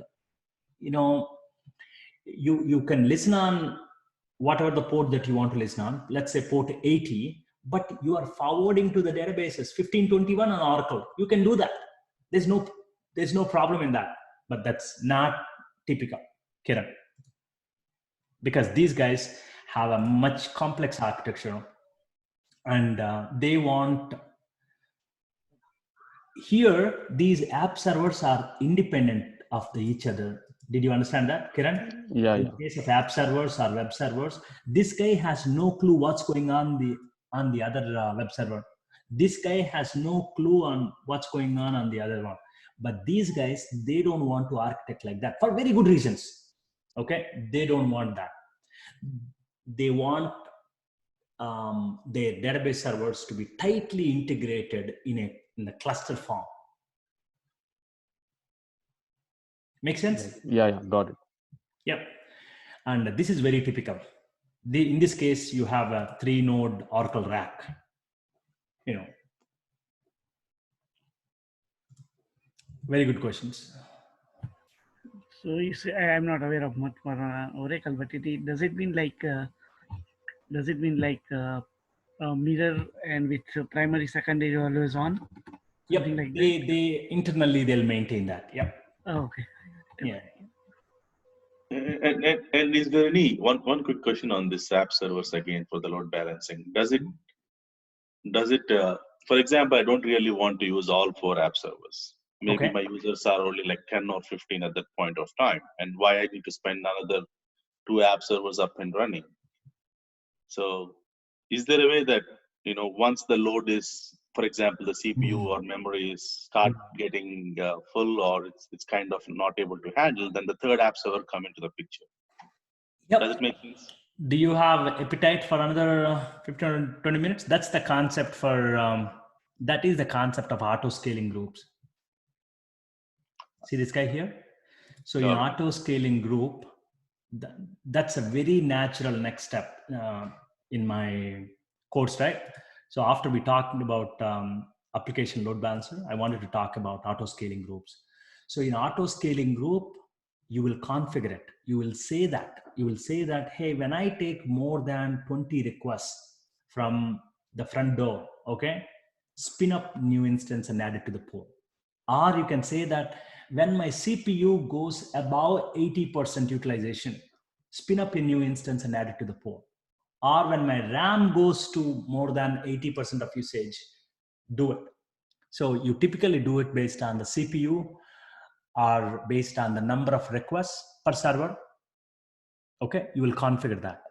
[SPEAKER 1] you can listen on whatever the port that you want to listen on, let's say port 80, but you are forwarding to the databases 1521 on Oracle. You can do that. There's no problem in that, but that's not typical, Kiran, because these guys have a much complex architecture, and they want, here these app servers are independent of each other. Did you understand that, Kiran?
[SPEAKER 6] Yeah,
[SPEAKER 1] In
[SPEAKER 6] yeah.
[SPEAKER 1] case of app servers or web servers, this guy has no clue what's going on the other web server. This guy has no clue on what's going on the other one. But these guys, they don't want to architect like that for very good reasons. Okay, they don't want that. They want their database servers to be tightly integrated in a cluster form. Make sense?
[SPEAKER 6] Yeah, yeah, got it.
[SPEAKER 1] Yep. And this is very typical. In this case, you have a 3-node Oracle rack. Very good questions.
[SPEAKER 2] So you say, I'm not aware of much for Oracle, but does it mean like a mirror and with primary, secondary always on?
[SPEAKER 1] Yep.
[SPEAKER 2] Something like
[SPEAKER 1] They internally they'll maintain that. Yep.
[SPEAKER 2] Oh, okay.
[SPEAKER 1] Yeah.
[SPEAKER 5] And is there any one quick question on this app servers again for the load balancing? Does it for example, I don't really want to use all 4 app servers. Maybe
[SPEAKER 1] Okay.
[SPEAKER 5] my users are only like 10 or 15 at that point of time, and why I need to spend another 2 app servers up and running? So is there a way that, once the load is, for example, the CPU or memory start getting full, or it's kind of not able to handle, then the 3rd app server come into the picture?
[SPEAKER 1] Yep.
[SPEAKER 5] Does it make sense?
[SPEAKER 1] Do you have appetite for another 15 or 20 minutes? That's the concept for, that is the concept of auto scaling groups. See this guy here? So in auto scaling group, that's a very natural next step in my course, right? So after we talked about application load balancer, I wanted to talk about auto scaling groups. So in auto scaling group, you will configure it. You will say that, hey, when I take more than 20 requests from the front door, okay, spin up new instance and add it to the pool. Or you can say that when my CPU goes above 80% utilization, spin up a new instance and add it to the pool. Or when my RAM goes to more than 80% of usage, do it. So you typically do it based on the CPU or based on the number of requests per server. Okay, you will configure that.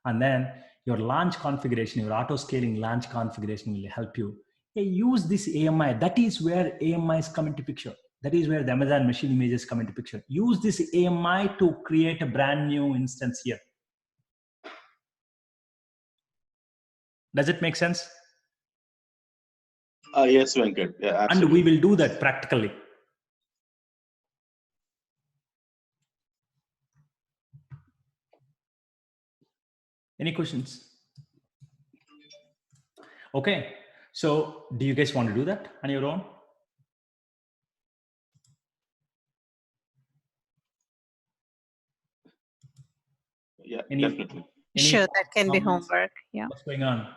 [SPEAKER 1] And then your launch configuration, your auto scaling launch configuration will help you. Hey, use this AMI. That is where AMIs come into picture. That is where the Amazon machine images come into picture. Use this AMI to create a brand new instance here. Does it make sense?
[SPEAKER 5] Yes, Venkat. Yeah, absolutely.
[SPEAKER 1] And we will do that practically. Any questions? Okay. So do you guys want to do that on your own?
[SPEAKER 5] Yeah,
[SPEAKER 1] Any-
[SPEAKER 5] definitely.
[SPEAKER 7] Sure, that can be
[SPEAKER 1] comments?
[SPEAKER 7] homework. Yeah.
[SPEAKER 1] What's going on?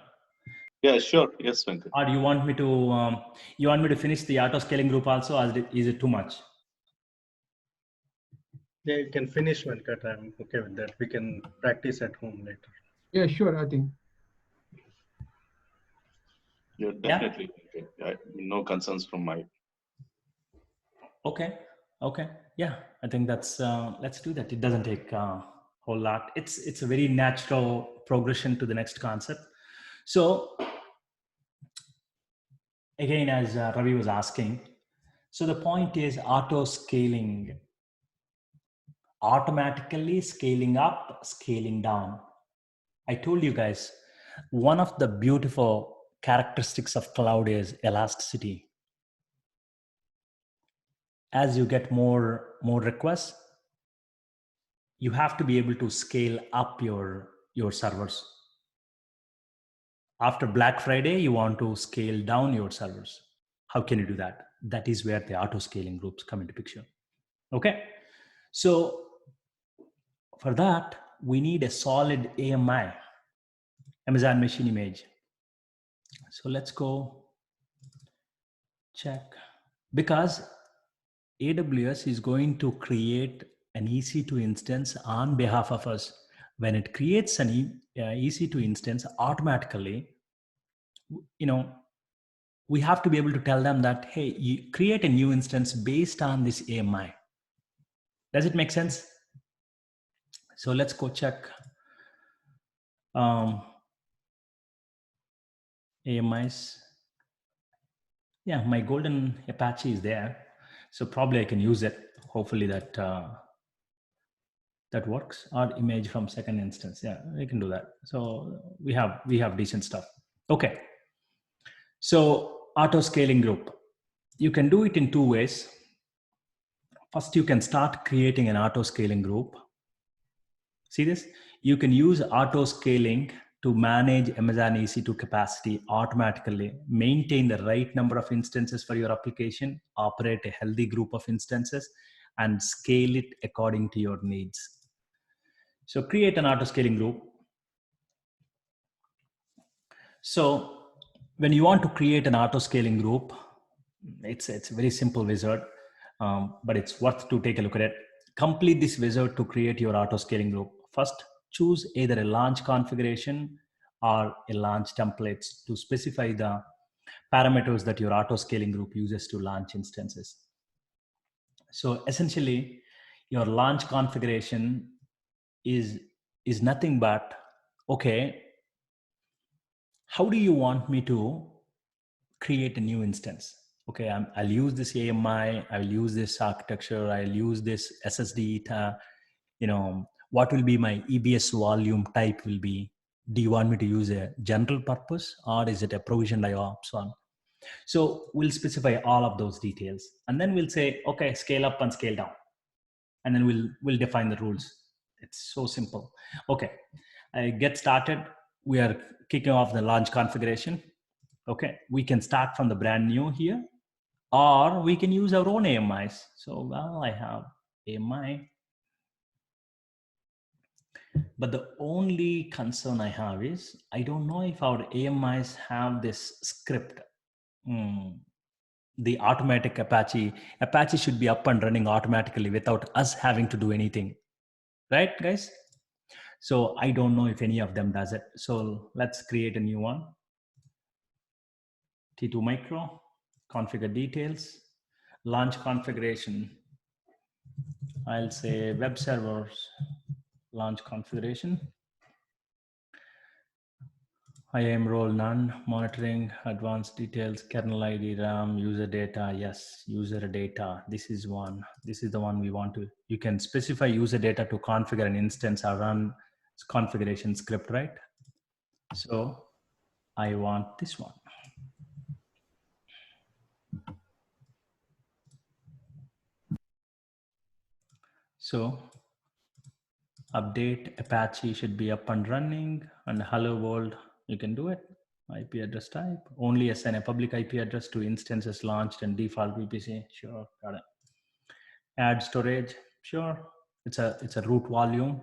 [SPEAKER 5] Yeah, sure. Yes, Venkat.
[SPEAKER 1] Or do you want me to finish the auto scaling group also, or is it too much?
[SPEAKER 4] Yeah, you can finish, Venkat. I'm okay with that. We can practice at home later.
[SPEAKER 3] Yeah, sure. I think.
[SPEAKER 5] You're definitely okay. No concerns from my.
[SPEAKER 1] Okay. Okay. Yeah, I think that's let's do that. It doesn't take a whole lot. It's a very natural progression to the next concept. So again, as Ravi was asking, so the point is auto scaling, automatically scaling up, scaling down. I told you guys, one of the beautiful characteristics of cloud is elasticity. As you get more requests, you have to be able to scale up your servers. After Black Friday, you want to scale down your servers. How can you do that? That is where the auto scaling groups come into picture. Okay. So for that, we need a solid AMI, Amazon Machine Image. So let's go check, because AWS is going to create an EC2 instance on behalf of us. When it creates an EC2 instance, automatically, we have to be able to tell them that, hey, you create a new instance based on this AMI. Does it make sense? So let's go check AMIs. Yeah, my golden Apache is there. So probably I can use it. Hopefully that that works. Or image from second instance. Yeah, we can do that. So we have decent stuff. Okay. So auto scaling group. You can do it in two ways. First, you can start creating an auto scaling group. See this? You can use auto scaling to manage Amazon EC2 capacity automatically, maintain the right number of instances for your application, operate a healthy group of instances, and scale it according to your needs. So create an auto scaling group. So when you want to create an auto scaling group, it's a very simple wizard, but it's worth to take a look at it. Complete this wizard to create your auto scaling group. First, choose either a launch configuration or a launch templates to specify the parameters that your auto scaling group uses to launch instances. So essentially, your launch configuration is nothing but, okay, how do you want me to create a new instance? Okay, I'll use this AMI, I will use this architecture, I'll use this SSD, what will be my EBS volume type will be? Do you want me to use a general purpose or is it a provisioned IOPS one? So we'll specify all of those details and then we'll say, okay, scale up and scale down. And then we'll define the rules. It's so simple. Okay, get started. We are kicking off the launch configuration. Okay, we can start from the brand new here, or we can use our own AMIs. So, well, I have AMI. But the only concern I have is, I don't know if our AMIs have this script. The automatic Apache should be up and running automatically without us having to do anything. Right, guys? So I don't know if any of them does it. So let's create a new one. T2 micro, configure details, launch configuration. I'll say web servers, launch configuration. IAM role none, monitoring, advanced details, kernel ID, RAM, user data. Yes, user data. This is one. This is the one we want to. You can specify user data to configure an instance or run configuration script, right? So I want this one. So update Apache should be up and running, and hello world, you can do it. IP address type, only assign a public IP address to instances launched and default VPC. Sure, got it. Add storage, sure. It's a root volume.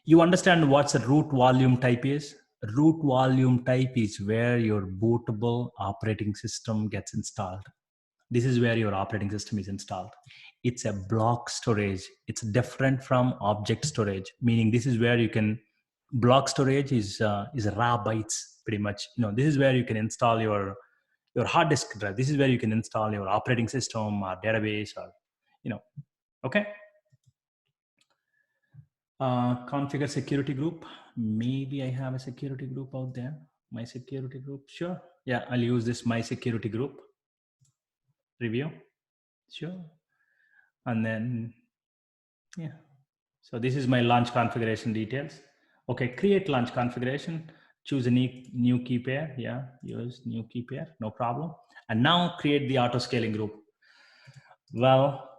[SPEAKER 1] You understand what's a root volume type is? Root volume type is where your bootable operating system gets installed. This is where your operating system is installed. It's a block storage. It's different from object storage, meaning this is where you can, block storage is raw bytes pretty much. This is where you can install your hard disk drive. This is where you can install your operating system or database or, okay. Configure security group. Maybe I have a security group out there. My security group, sure. Yeah, I'll use this my security group. Review, sure. And then, yeah. So this is my launch configuration details. Okay, create launch configuration. Choose a new key pair. Yeah, use new key pair, no problem. And now create the auto scaling group. Well,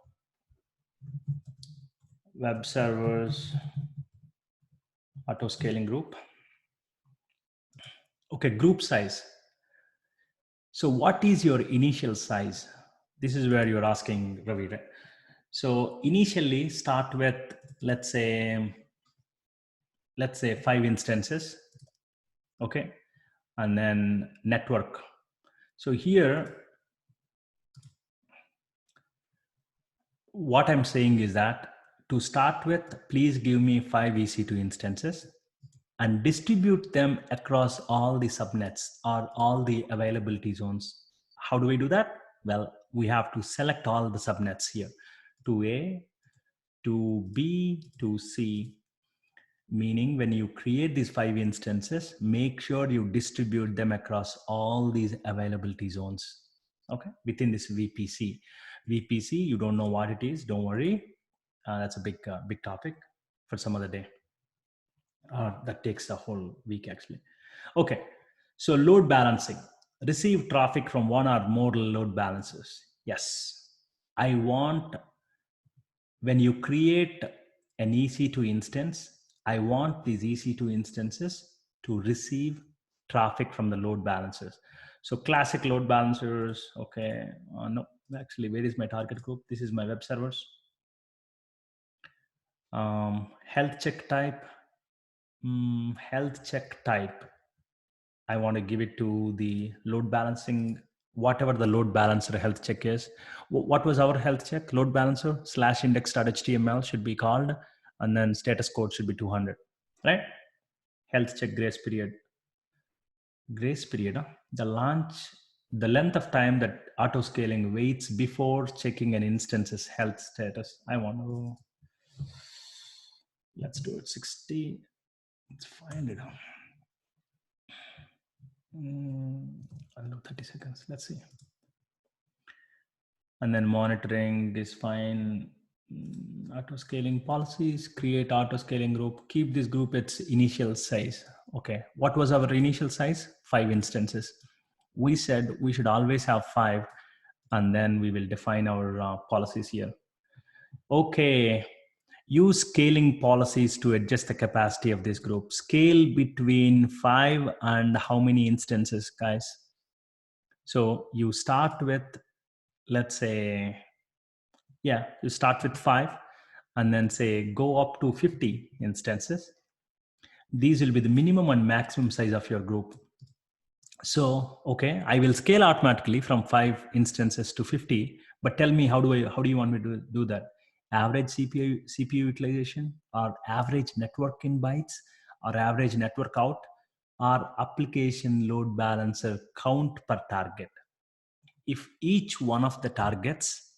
[SPEAKER 1] web servers, auto scaling group. Okay, group size. So what is your initial size? This is where you're asking, Ravi, right? So initially start with, let's say 5 instances. Okay. And then network. So here, what I'm saying is that to start with, please give me 5 EC2 instances and distribute them across all the subnets or all the availability zones. How do we do that? Well, we have to select all the subnets here, 2A, 2B, 2C, meaning when you create these 5 instances, make sure you distribute them across all these availability zones, okay, within this VPC. VPC, you don't know what it is, don't worry. That's a big topic for some other day. That takes a whole week actually. Okay, so load balancing. Receive traffic from one or more load balancers. Yes, I want, when you create an EC2 instance, I want these EC2 instances to receive traffic from the load balancers. So classic load balancers, okay, no, actually, where is my target group? This is my web servers. Health check type, I want to give it to the load balancing, whatever the load balancer health check is. What was our health check? Load balancer / index.html should be called, and then status code should be 200, right? Health check grace period. Grace period, huh? The length of time that auto scaling waits before checking an instance's health status. I want to, let's do it 60. Let's find it. I'll do 30 seconds. Let's see. And then monitoring is fine. Auto scaling policies, create auto scaling group, keep this group its initial size. Okay, what was our initial size? 5 instances. We said we should always have 5, and then we will define our policies here. Okay, use scaling policies to adjust the capacity of this group. Scale between 5 and how many instances, guys? So you start with, let's say, yeah, you start with 5 and then say go up to 50 instances. These will be the minimum and maximum size of your group. So, okay, I will scale automatically from 5 instances to 50, but tell me, how do you want me to do that? Average CPU utilization, or average network in bytes, or average network out, or application load balancer count per target. If each one of the targets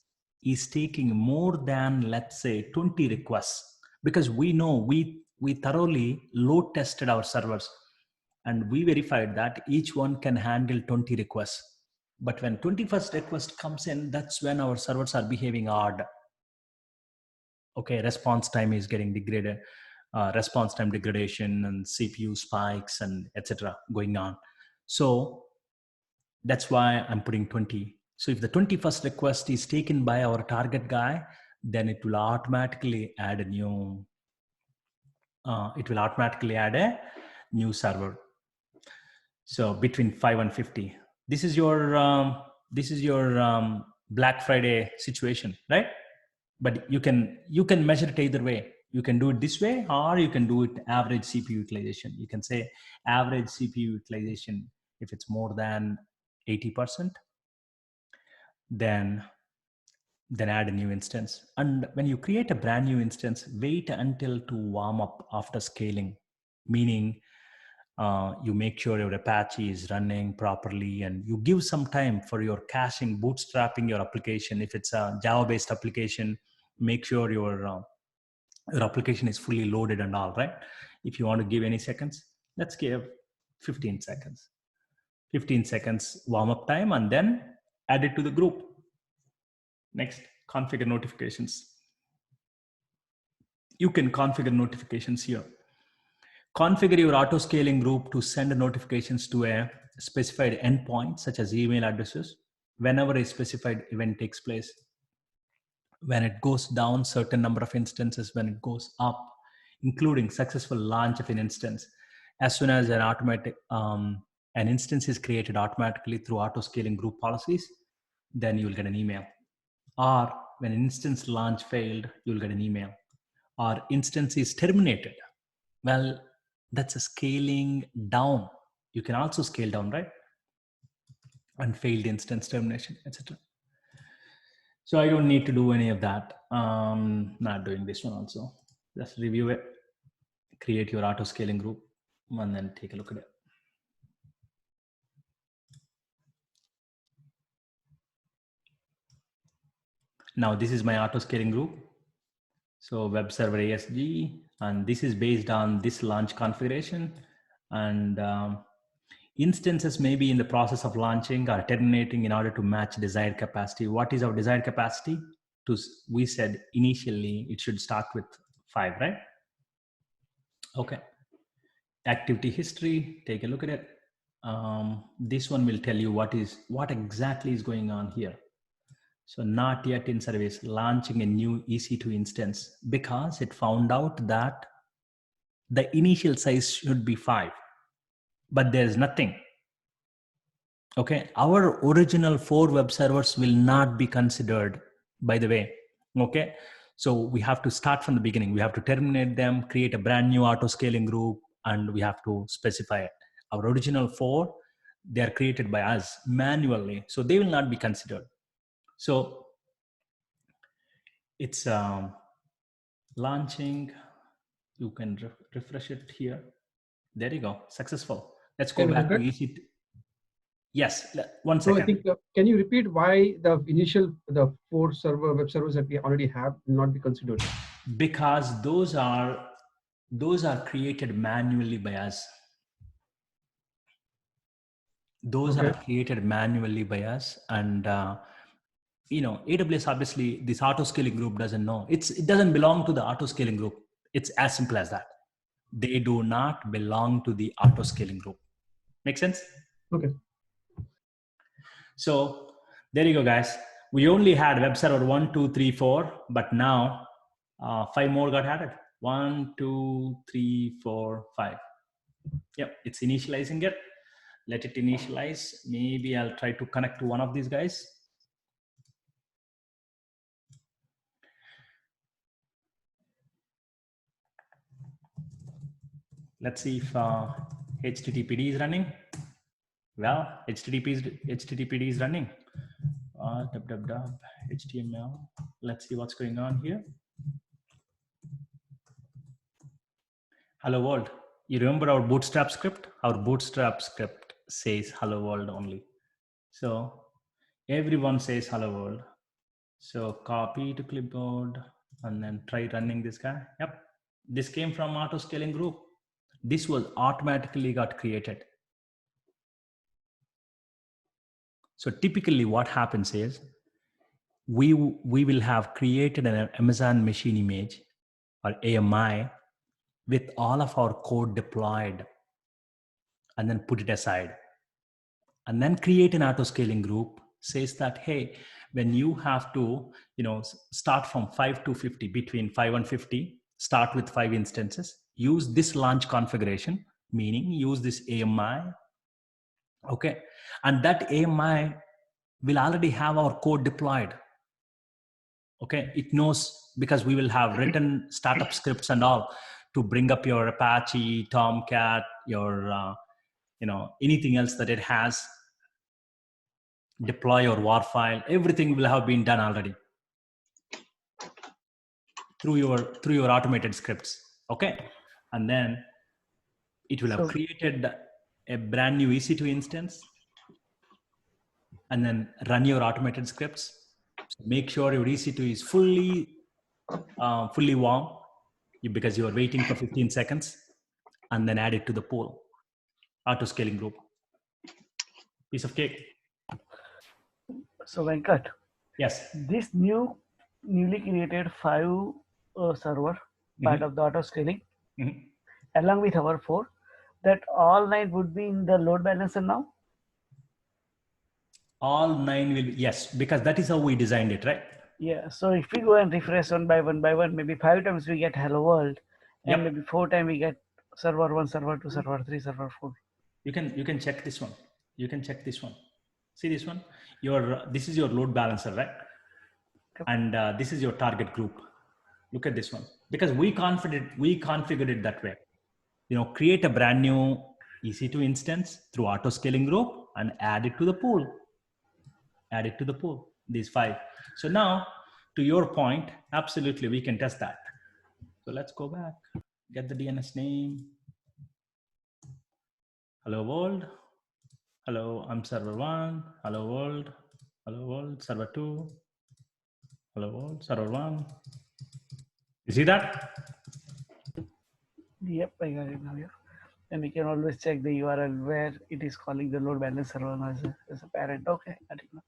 [SPEAKER 1] is taking more than, let's say, 20 requests, because we know we thoroughly load tested our servers and we verified that each one can handle 20 requests. But when 21st request comes in, that's when our servers are behaving odd. Okay, response time is getting degraded, response time degradation and CPU spikes and etc. going on. So that's why I'm putting 20. So if the 21st request is taken by our target guy, then it will automatically add a new, server. So between 5 and 50. This is your Black Friday situation, right? But you can measure it either way. You can do it this way, or you can do it average CPU utilization. You can say average CPU utilization if it's more than 80%, then add a new instance. And when you create a brand new instance, wait until to warm up after scaling, meaning you make sure your Apache is running properly, and you give some time for your caching, bootstrapping your application. If it's a Java-based application, make sure your application is fully loaded and all, right? If you want to give any seconds, let's give 15 seconds. 15 seconds warm-up time, and then add it to the group. Next, configure notifications. You can configure notifications here. Configure your auto-scaling group to send notifications to a specified endpoint, such as email addresses, whenever a specified event takes place. When it goes down, certain number of instances, when it goes up, including successful launch of an instance. As soon as an instance is created automatically through auto-scaling group policies, then you'll get an email. Or when an instance launch failed, you'll get an email. Or instance is terminated. Well, that's a scaling down. You can also scale down, right? And failed instance termination, etc. So I don't need to do any of that. Not doing this one also. Just review it, create your auto scaling group, and then take a look at it. Now this is my auto scaling group. So web server ASG, and this is based on this launch configuration, and instances may be in the process of launching or terminating in order to match desired capacity. What is our desired capacity? We said initially it should start with 5, right? Okay. Activity history, take a look at it. This one will tell you what exactly is going on here. So not yet in service, launching a new EC2 instance because it found out that the initial size should be 5, but there's nothing. Okay, our original 4 web servers will not be considered, by the way. Okay, so we have to start from the beginning. We have to terminate them, create a brand new auto scaling group, and we have to specify it. Our original 4, they are created by us manually, so they will not be considered. So it's launching. You can refresh it here. There you go, successful. Let's go back to EC2. Yes, 1 second.
[SPEAKER 3] So I think, can you repeat why the 4 web servers that we already have will not be considered?
[SPEAKER 1] Because those are created manually by us. Those are created manually by us, and AWS obviously this auto scaling group doesn't know. It doesn't belong to the auto scaling group. It's as simple as that. They do not belong to the auto scaling group. Make sense?
[SPEAKER 3] Okay.
[SPEAKER 1] So there you go, guys. We only had web server 1, 2, 3, 4, but now 5 more got added. 1, 2, 3, 4, 5. Yep, it's initializing it. Let it initialize. Maybe I'll try to connect to one of these guys. Let's see if HTTPD is running. Well, HTTPD is running. HTML. Let's see what's going on here. Hello world. You remember our Bootstrap script? Our Bootstrap script says hello world only. So everyone says hello world. So copy to clipboard and then try running this guy. Yep. This came from auto scaling group. This was automatically got created. So typically what happens is we will have created an Amazon machine image or AMI with all of our code deployed and then put it aside. And then create an auto scaling group, says that, hey, when you have to, start from 5 to 50, between 5 and 50, start with 5 instances, use this launch configuration, meaning use this AMI. Okay. And that AMI will already have our code deployed. Okay. It knows, because we will have written startup scripts and all to bring up your Apache, Tomcat, your, anything else that it has. deploy your WAR file, everything will have been done already through your automated scripts. Okay, and then it will have
[SPEAKER 2] So-
[SPEAKER 1] created a brand new EC2 instance, and then run your automated scripts. So make sure your EC2 is fully warm, because you are waiting for 15 seconds, and then add it to the pool. Auto scaling group. Piece of cake.
[SPEAKER 2] So Venkat,
[SPEAKER 1] Yes.
[SPEAKER 2] this newly created 5 server part of the auto scaling,
[SPEAKER 1] Mhm.
[SPEAKER 2] along with our 4, that all 9 would be in the load balancer now.
[SPEAKER 1] All 9 will, yes, because that is how we designed it, right?
[SPEAKER 2] Yeah. So if we go and refresh one by one, maybe 5 times we get hello world, and
[SPEAKER 1] Yep.
[SPEAKER 2] maybe 4 times we get server 1, server 2, server 3, server 4.
[SPEAKER 1] You can check this one. You can check this one. See this one? This is your load balancer, right?
[SPEAKER 2] Yep.
[SPEAKER 1] And this is your target group. Look at this one, because we configured it that way. Create a brand new EC2 instance through auto scaling group and add it to the pool. Add it to the pool, these 5. So now, to your point, absolutely, we can test that. So let's go back, get the DNS name. Hello world. Hello, I'm server 1. Hello world. Hello world, server 2. Hello world, server 1. You see that?
[SPEAKER 2] Yep, I got it now. Yeah. And we can always check the URL where it is calling the load balancer as a parent. Okay, got it now.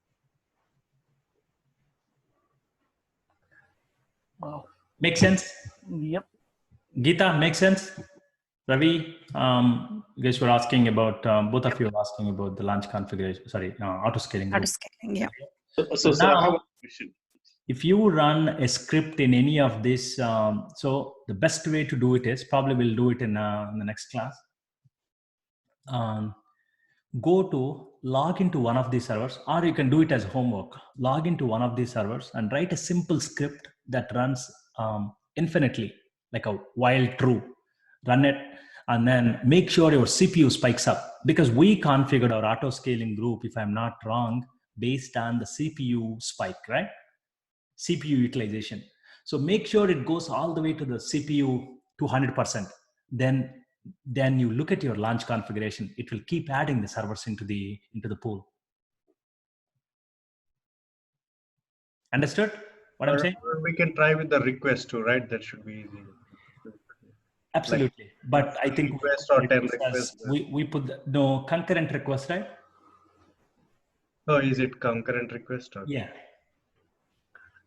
[SPEAKER 2] Wow.
[SPEAKER 1] Makes sense?
[SPEAKER 2] Yep.
[SPEAKER 1] Geeta, makes sense? Ravi, you guys were asking about, both of you were asking about the launch configuration, sorry, auto scaling group.
[SPEAKER 7] Auto scaling, yeah.
[SPEAKER 5] So I
[SPEAKER 1] now-
[SPEAKER 5] have a question.
[SPEAKER 1] If you run a script in any of this, so the best way to do it is, probably we'll do it in the next class. Log into one of these servers, or you can do it as homework. Log into one of these servers and write a simple script that runs infinitely, like a while true. Run it, and then make sure your CPU spikes up, because we configured our auto scaling group, if I'm not wrong, based on the CPU spike, right? CPU utilization. So make sure it goes all the way to the CPU to 100%. Then you look at your launch configuration. It will keep adding the servers into the pool. Understood what I'm saying?
[SPEAKER 4] Or we can try with the request too, right? That should be easy.
[SPEAKER 1] Absolutely. But I think
[SPEAKER 4] request or 10 requests.
[SPEAKER 1] we put no concurrent request, right?
[SPEAKER 4] Oh, is it concurrent request? Or?
[SPEAKER 1] Yeah.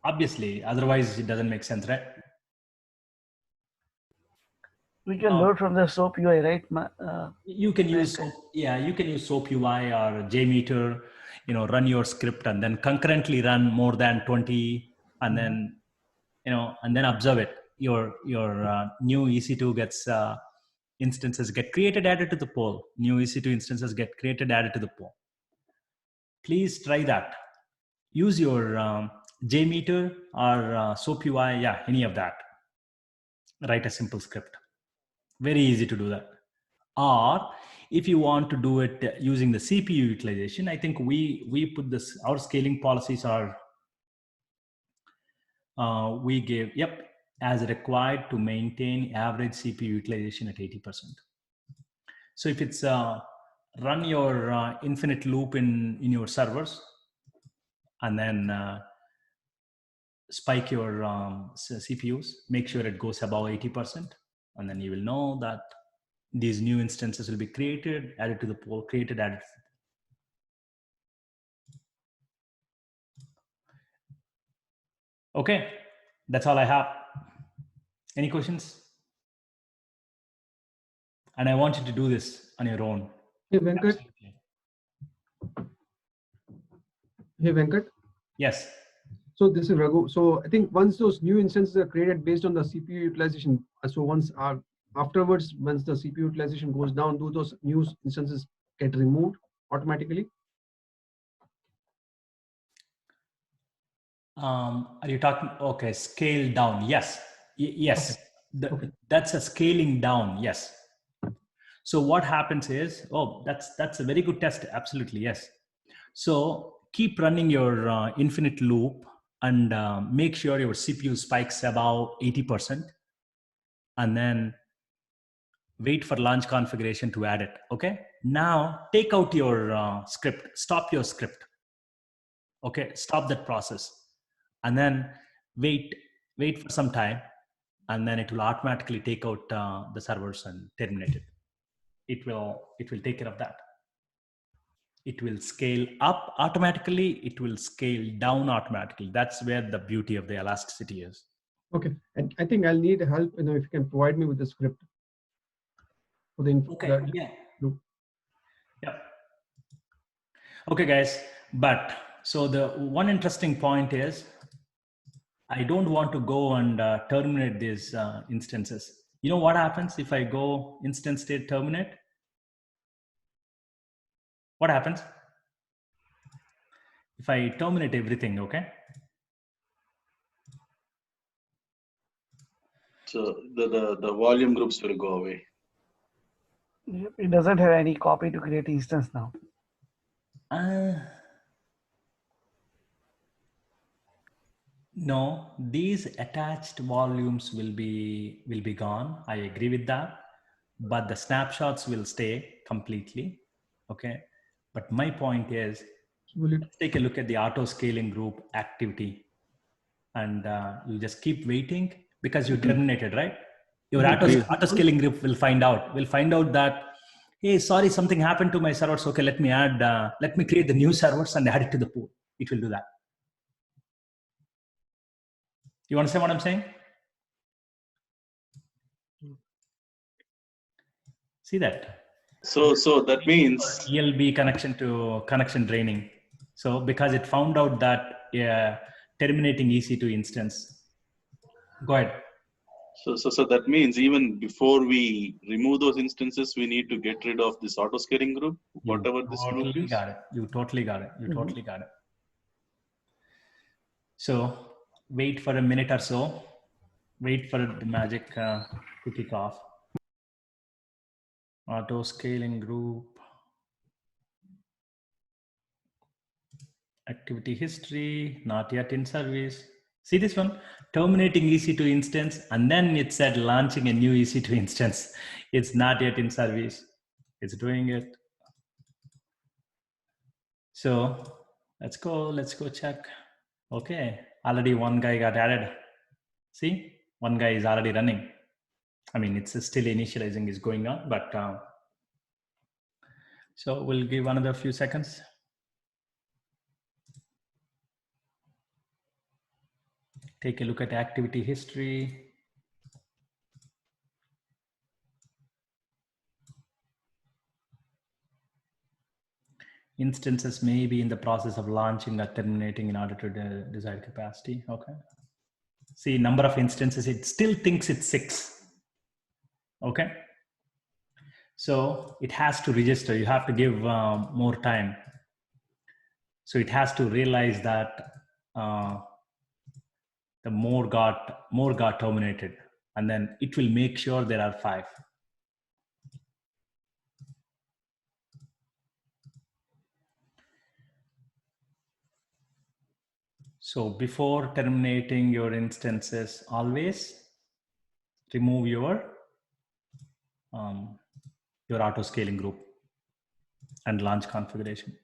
[SPEAKER 1] Obviously, otherwise it doesn't make sense, right?
[SPEAKER 2] We can load from the SOAP UI, right?
[SPEAKER 1] You can use SOAP UI or JMeter, run your script and then concurrently run more than 20, and then and then observe it. Your new EC2 gets instances get created, added to the pool. New EC2 instances get created, added to the pool. Please try that. Use your JMeter or SOAP UI, any of that. Write a simple script. Very easy to do that. Or if you want to do it using the CPU utilization, I think we put this, our scaling policies are, we gave, as required to maintain average CPU utilization at 80%. So if it's run your infinite loop in your servers, and then spike your CPUs, make sure it goes above 80%. And then you will know that these new instances will be created, added to the pool, created, added. Okay, that's all I have. Any questions? And I want you to do this on your own.
[SPEAKER 3] Hey, Venkat.
[SPEAKER 1] Absolutely.
[SPEAKER 3] Hey, Venkat.
[SPEAKER 1] Yes.
[SPEAKER 3] So this is Raghu. So I think once those new instances are created based on the CPU utilization, so afterwards, once the CPU utilization goes down, do those new instances get removed automatically?
[SPEAKER 1] Are you talking, okay, scale down? Yes. Yes.
[SPEAKER 3] Okay.
[SPEAKER 1] That's a scaling down. Yes. So what happens is, that's a very good test. Absolutely. Yes. So keep running your infinite loop and make sure your CPU spikes above 80%, and then wait for launch configuration to add it. Okay. Now take out your script, stop your script. Okay. Stop that process and then wait for some time, and then it will automatically take out the servers and terminate it. It will take care of that. It will scale up automatically. It will scale down automatically. That's where the beauty of the elasticity is.
[SPEAKER 3] Okay, and I think I'll need help. If you can provide me with the script for the info.
[SPEAKER 1] Okay. Yeah.
[SPEAKER 3] Loop.
[SPEAKER 1] Yep. Okay, guys. But so the one interesting point is, I don't want to go and terminate these instances. You know what happens if I go instance state terminate? What happens if I terminate everything? Okay.
[SPEAKER 5] So the volume groups will go away.
[SPEAKER 2] It doesn't have any copy to create instance now.
[SPEAKER 1] No, these attached volumes will be gone. I agree with that, but the snapshots will stay completely. Okay. But my point is, let's take a look at the auto scaling group activity, and you just keep waiting because you terminated, right? Your auto scaling group will find out that, hey, sorry, something happened to my servers. Okay, let me create the new servers and add it to the pool. It will do that. You understand what I'm saying? See that?
[SPEAKER 5] So that means
[SPEAKER 1] ELB connection draining. So because it found out that terminating EC2 instance. Go ahead.
[SPEAKER 5] So that means even before we remove those instances, we need to get rid of this auto scaling group, whatever this group is.
[SPEAKER 1] Got it. You totally got it. Totally got it. So wait for a minute or so. Wait for the magic to kick off. Auto scaling group. Activity history, not yet in service. See this one? Terminating EC2 instance, and then it said launching a new EC2 instance. It's not yet in service. It's doing it. So let's go check. Okay, already one guy got added. See, one guy is already running. I mean, it's still initializing is going on, but so we'll give another few seconds. Take a look at activity history. Instances may be in the process of launching or terminating in order to the desired capacity. Okay. See, number of instances, it still thinks it's 6. Okay. So it has to register. You have to give more time. So it has to realize that the more got terminated, and then it will make sure there are 5. So before terminating your instances, always remove your auto scaling group and launch configuration.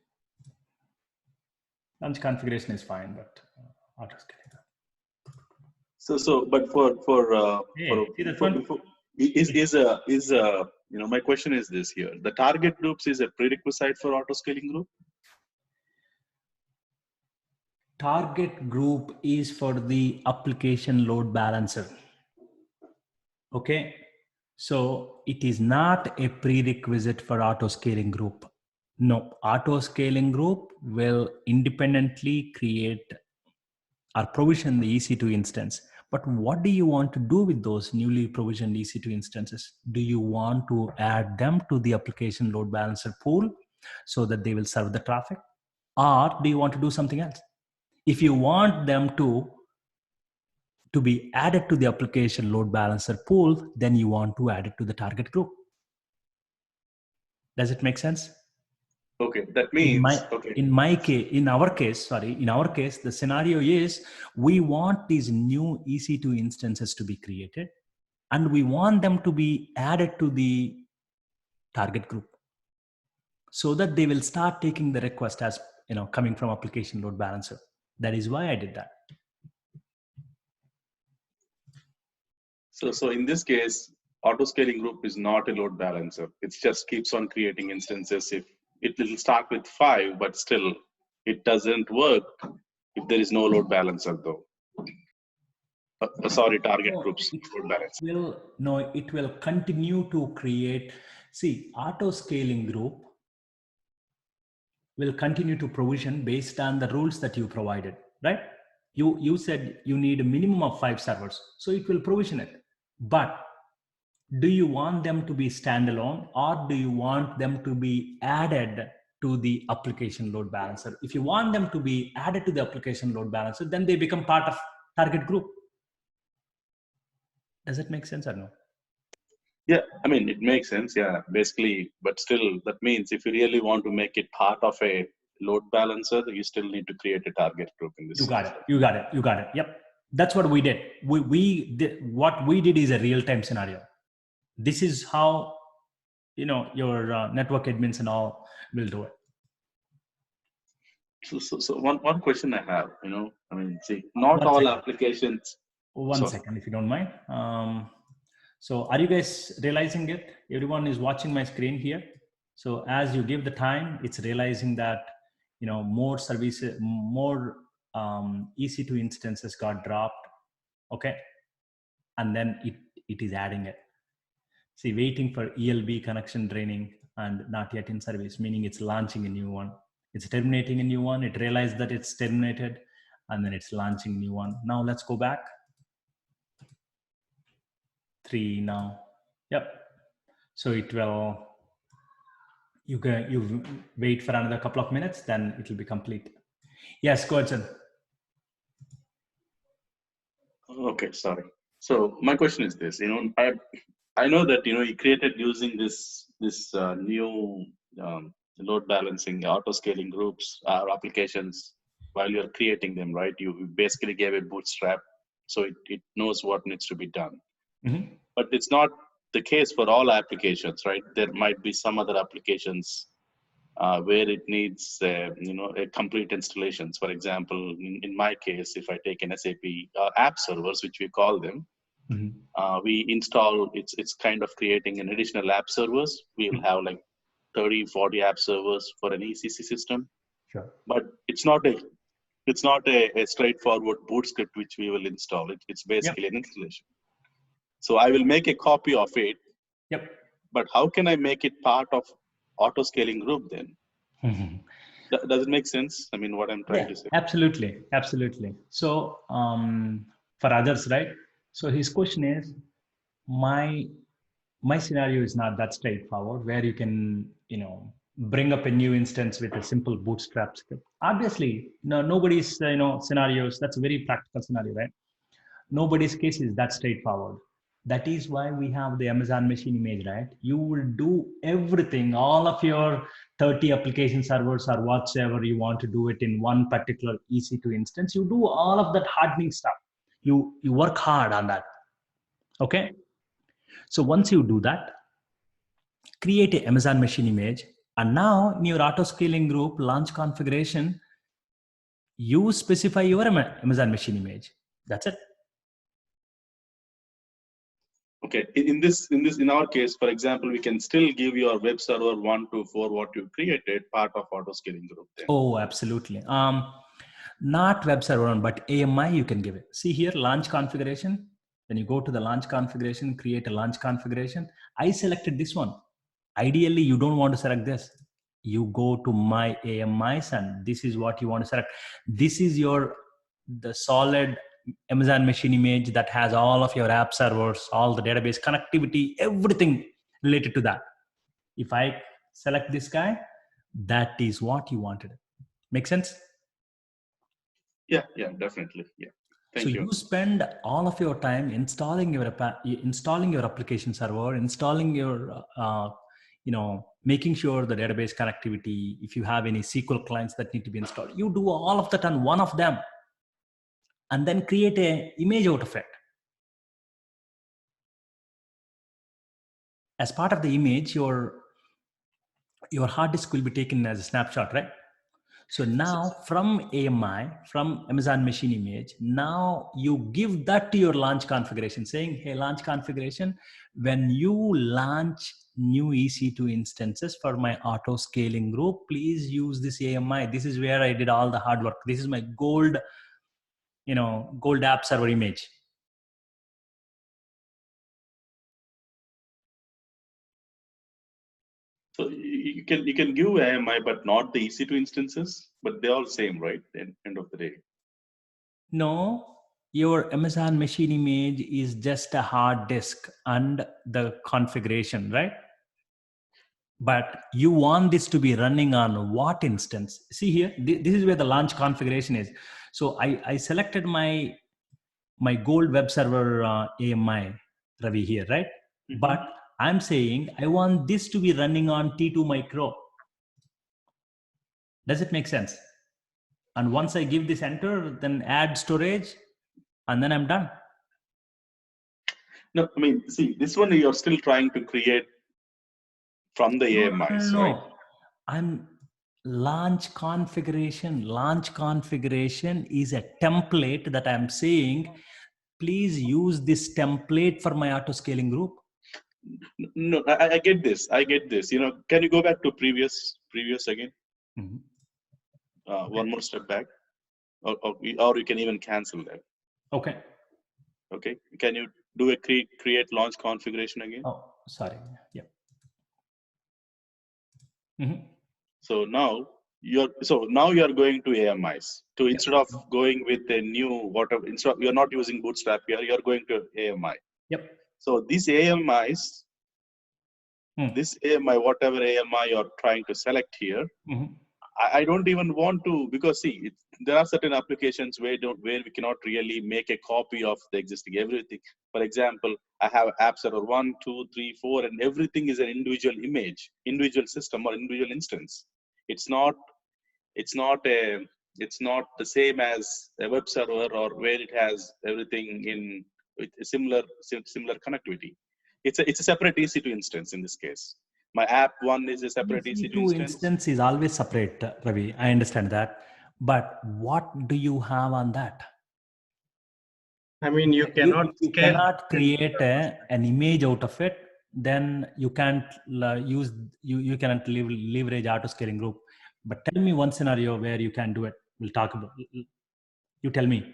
[SPEAKER 1] Launch configuration is fine, but auto scaling.
[SPEAKER 5] But my question is this here: the target groups is a prerequisite for auto scaling group.
[SPEAKER 1] Target group is for the application load balancer. Okay, so it is not a prerequisite for auto scaling group. No, auto scaling group will independently create or provision the EC2 instance. But what do you want to do with those newly provisioned EC2 instances? Do you want to add them to the application load balancer pool so that they will serve the traffic? Or do you want to do something else? If you want them to be added to the application load balancer pool, then you want to add it to the target group. Does it make sense?
[SPEAKER 5] Okay, that means
[SPEAKER 1] in our case, the scenario is we want these new EC2 instances to be created, and we want them to be added to the target group, so that they will start taking the request as coming from application load balancer. That is why I did that.
[SPEAKER 5] So in this case, auto scaling group is not a load balancer. It just keeps on creating instances. If it will start with 5, but still it doesn't work if there is no load balancer though. Sorry, target groups load balancer.
[SPEAKER 1] It will continue to create. See, auto scaling group will continue to provision based on the rules that you provided, right? You said you need a minimum of 5 servers, so it will provision it. But do you want them to be standalone, or do you want them to be added to the application load balancer? If you want them to be added to the application load balancer, then they become part of target group. Does it make sense or no?
[SPEAKER 5] Yeah, I mean, it makes sense. Yeah, basically, but still, that means if you really want to make it part of a load balancer, you still need to create a target group in this.
[SPEAKER 1] You got it. Yep. That's what we did. What we did is a real-time scenario. This is how, your network admins and all will do it.
[SPEAKER 5] So one question I have, see, not all applications.
[SPEAKER 1] One second, if you don't mind. So are you guys realizing it? Everyone is watching my screen here. So as you give the time, it's realizing that, more services, more EC2 instances got dropped. Okay. And then it is adding it. See, waiting for ELB connection draining and not yet in service, meaning it's launching a new one. It's terminating a new one. It realized that it's terminated, and then it's launching a new one. Now let's go back. 3 now. Yep. So it will, you wait for another couple of minutes, then it will be complete. Yes, go ahead, sir.
[SPEAKER 5] Okay, sorry. So my question is this, I know that, you created using this new load balancing, auto scaling groups, applications while you're creating them, right? You basically gave a bootstrap, so it knows what needs to be done.
[SPEAKER 1] Mm-hmm.
[SPEAKER 5] But it's not the case for all applications, right? There might be some other applications where it needs, a complete installations. For example, in my case, if I take an SAP app servers, which we call them,
[SPEAKER 1] mm-hmm.
[SPEAKER 5] We install, it's kind of creating an additional app servers. We'll have like 30, 40 app servers for an ECC system.
[SPEAKER 1] Sure.
[SPEAKER 5] But it's not a straightforward boot script which we will install. It's basically an installation. So I will make a copy of it.
[SPEAKER 1] Yep.
[SPEAKER 5] But how can I make it part of auto scaling group then?
[SPEAKER 1] Mm-hmm.
[SPEAKER 5] Does it make sense? I mean, what I'm trying to say.
[SPEAKER 1] Absolutely. So for others, right? So his question is, my scenario is not that straightforward, where you can, bring up a new instance with a simple bootstrap script. Obviously, nobody's, scenarios, that's a very practical scenario, right? Nobody's case is that straightforward. That is why we have the Amazon machine image, right? You will do everything, all of your 30 application servers or whatsoever you want to do it in one particular EC2 instance. You do all of that hardening stuff. You work hard on that. Okay. So once you do that, create an Amazon machine image. And now in your auto scaling group launch configuration, you specify your Amazon machine image. That's it.
[SPEAKER 5] Okay, in our case, for example, we can still give your web server 1 to 4 what you created part of auto scaling group then.
[SPEAKER 1] Oh, absolutely. Not web server 1, but AMI you can give it. See here, launch configuration. When you go to the launch configuration, create a launch configuration. I selected this one. Ideally, you don't want to select this. You go to my AMIs and this is what you want to select. This is the solid Amazon machine image that has all of your app servers, all the database connectivity, everything related to that. If I select this guy, that is what you wanted. Make sense?
[SPEAKER 5] Yeah, definitely. Yeah. Thank you.
[SPEAKER 1] You spend all of your time installing your application server, installing your making sure the database connectivity, if you have any SQL clients that need to be installed, you do all of that on one of them and then create an image out of it. As part of the image, your hard disk will be taken as a snapshot, right? So now from AMI, from Amazon Machine Image, now you give that to your launch configuration saying, hey, launch configuration, when you launch new EC2 instances for my auto scaling group, please use this AMI. This is where I did all the hard work. This is my gold app server image.
[SPEAKER 5] So you can give AMI, but not the EC2 instances, but they're all same, right? At the end of the day.
[SPEAKER 1] No, your Amazon Machine Image is just a hard disk and the configuration, right? But you want this to be running on what instance? See here, this is where the launch configuration is. So I selected my gold web server AMI, Ravi here, right? Mm-hmm. But I'm saying I want this to be running on T2 Micro. Does it make sense? And once I give this enter, then add storage, and then I'm done.
[SPEAKER 5] No, I mean, see, this one you're still trying to create from the AMIs,
[SPEAKER 1] no.
[SPEAKER 5] right?
[SPEAKER 1] I'm launch configuration. Launch configuration is a template that I'm saying, please use this template for my auto scaling group.
[SPEAKER 5] No, I get this. I get this. Can you go back to previous again?
[SPEAKER 1] Mm-hmm.
[SPEAKER 5] One more step back, or you can even cancel that.
[SPEAKER 1] Okay.
[SPEAKER 5] Okay. Can you do a create launch configuration again?
[SPEAKER 1] Oh, sorry. Yeah. Mm-hmm.
[SPEAKER 5] So now you're going to AMIs. So instead of going with a new you're not using Bootstrap here. You're going to AMI.
[SPEAKER 1] Yep.
[SPEAKER 5] So these AMIs, this AMI, whatever AMI you're trying to select here, I don't even want to, because see, there are certain applications where we cannot really make a copy of the existing everything. For example, I have app server 1, 2, 3, 4, and everything is an individual image, individual system, or individual instance. It's not the same as a web server, or where it has everything in with a similar connectivity. It's a separate EC2 instance in this case. My app 1 is a separate EC2
[SPEAKER 1] instance is always separate, Ravi. I understand that. But what do you have on that?
[SPEAKER 4] I mean, you cannot
[SPEAKER 1] create an image out of it. Then you can't you cannot leverage auto scaling group. But tell me one scenario where you can do it. We'll talk about. You tell me.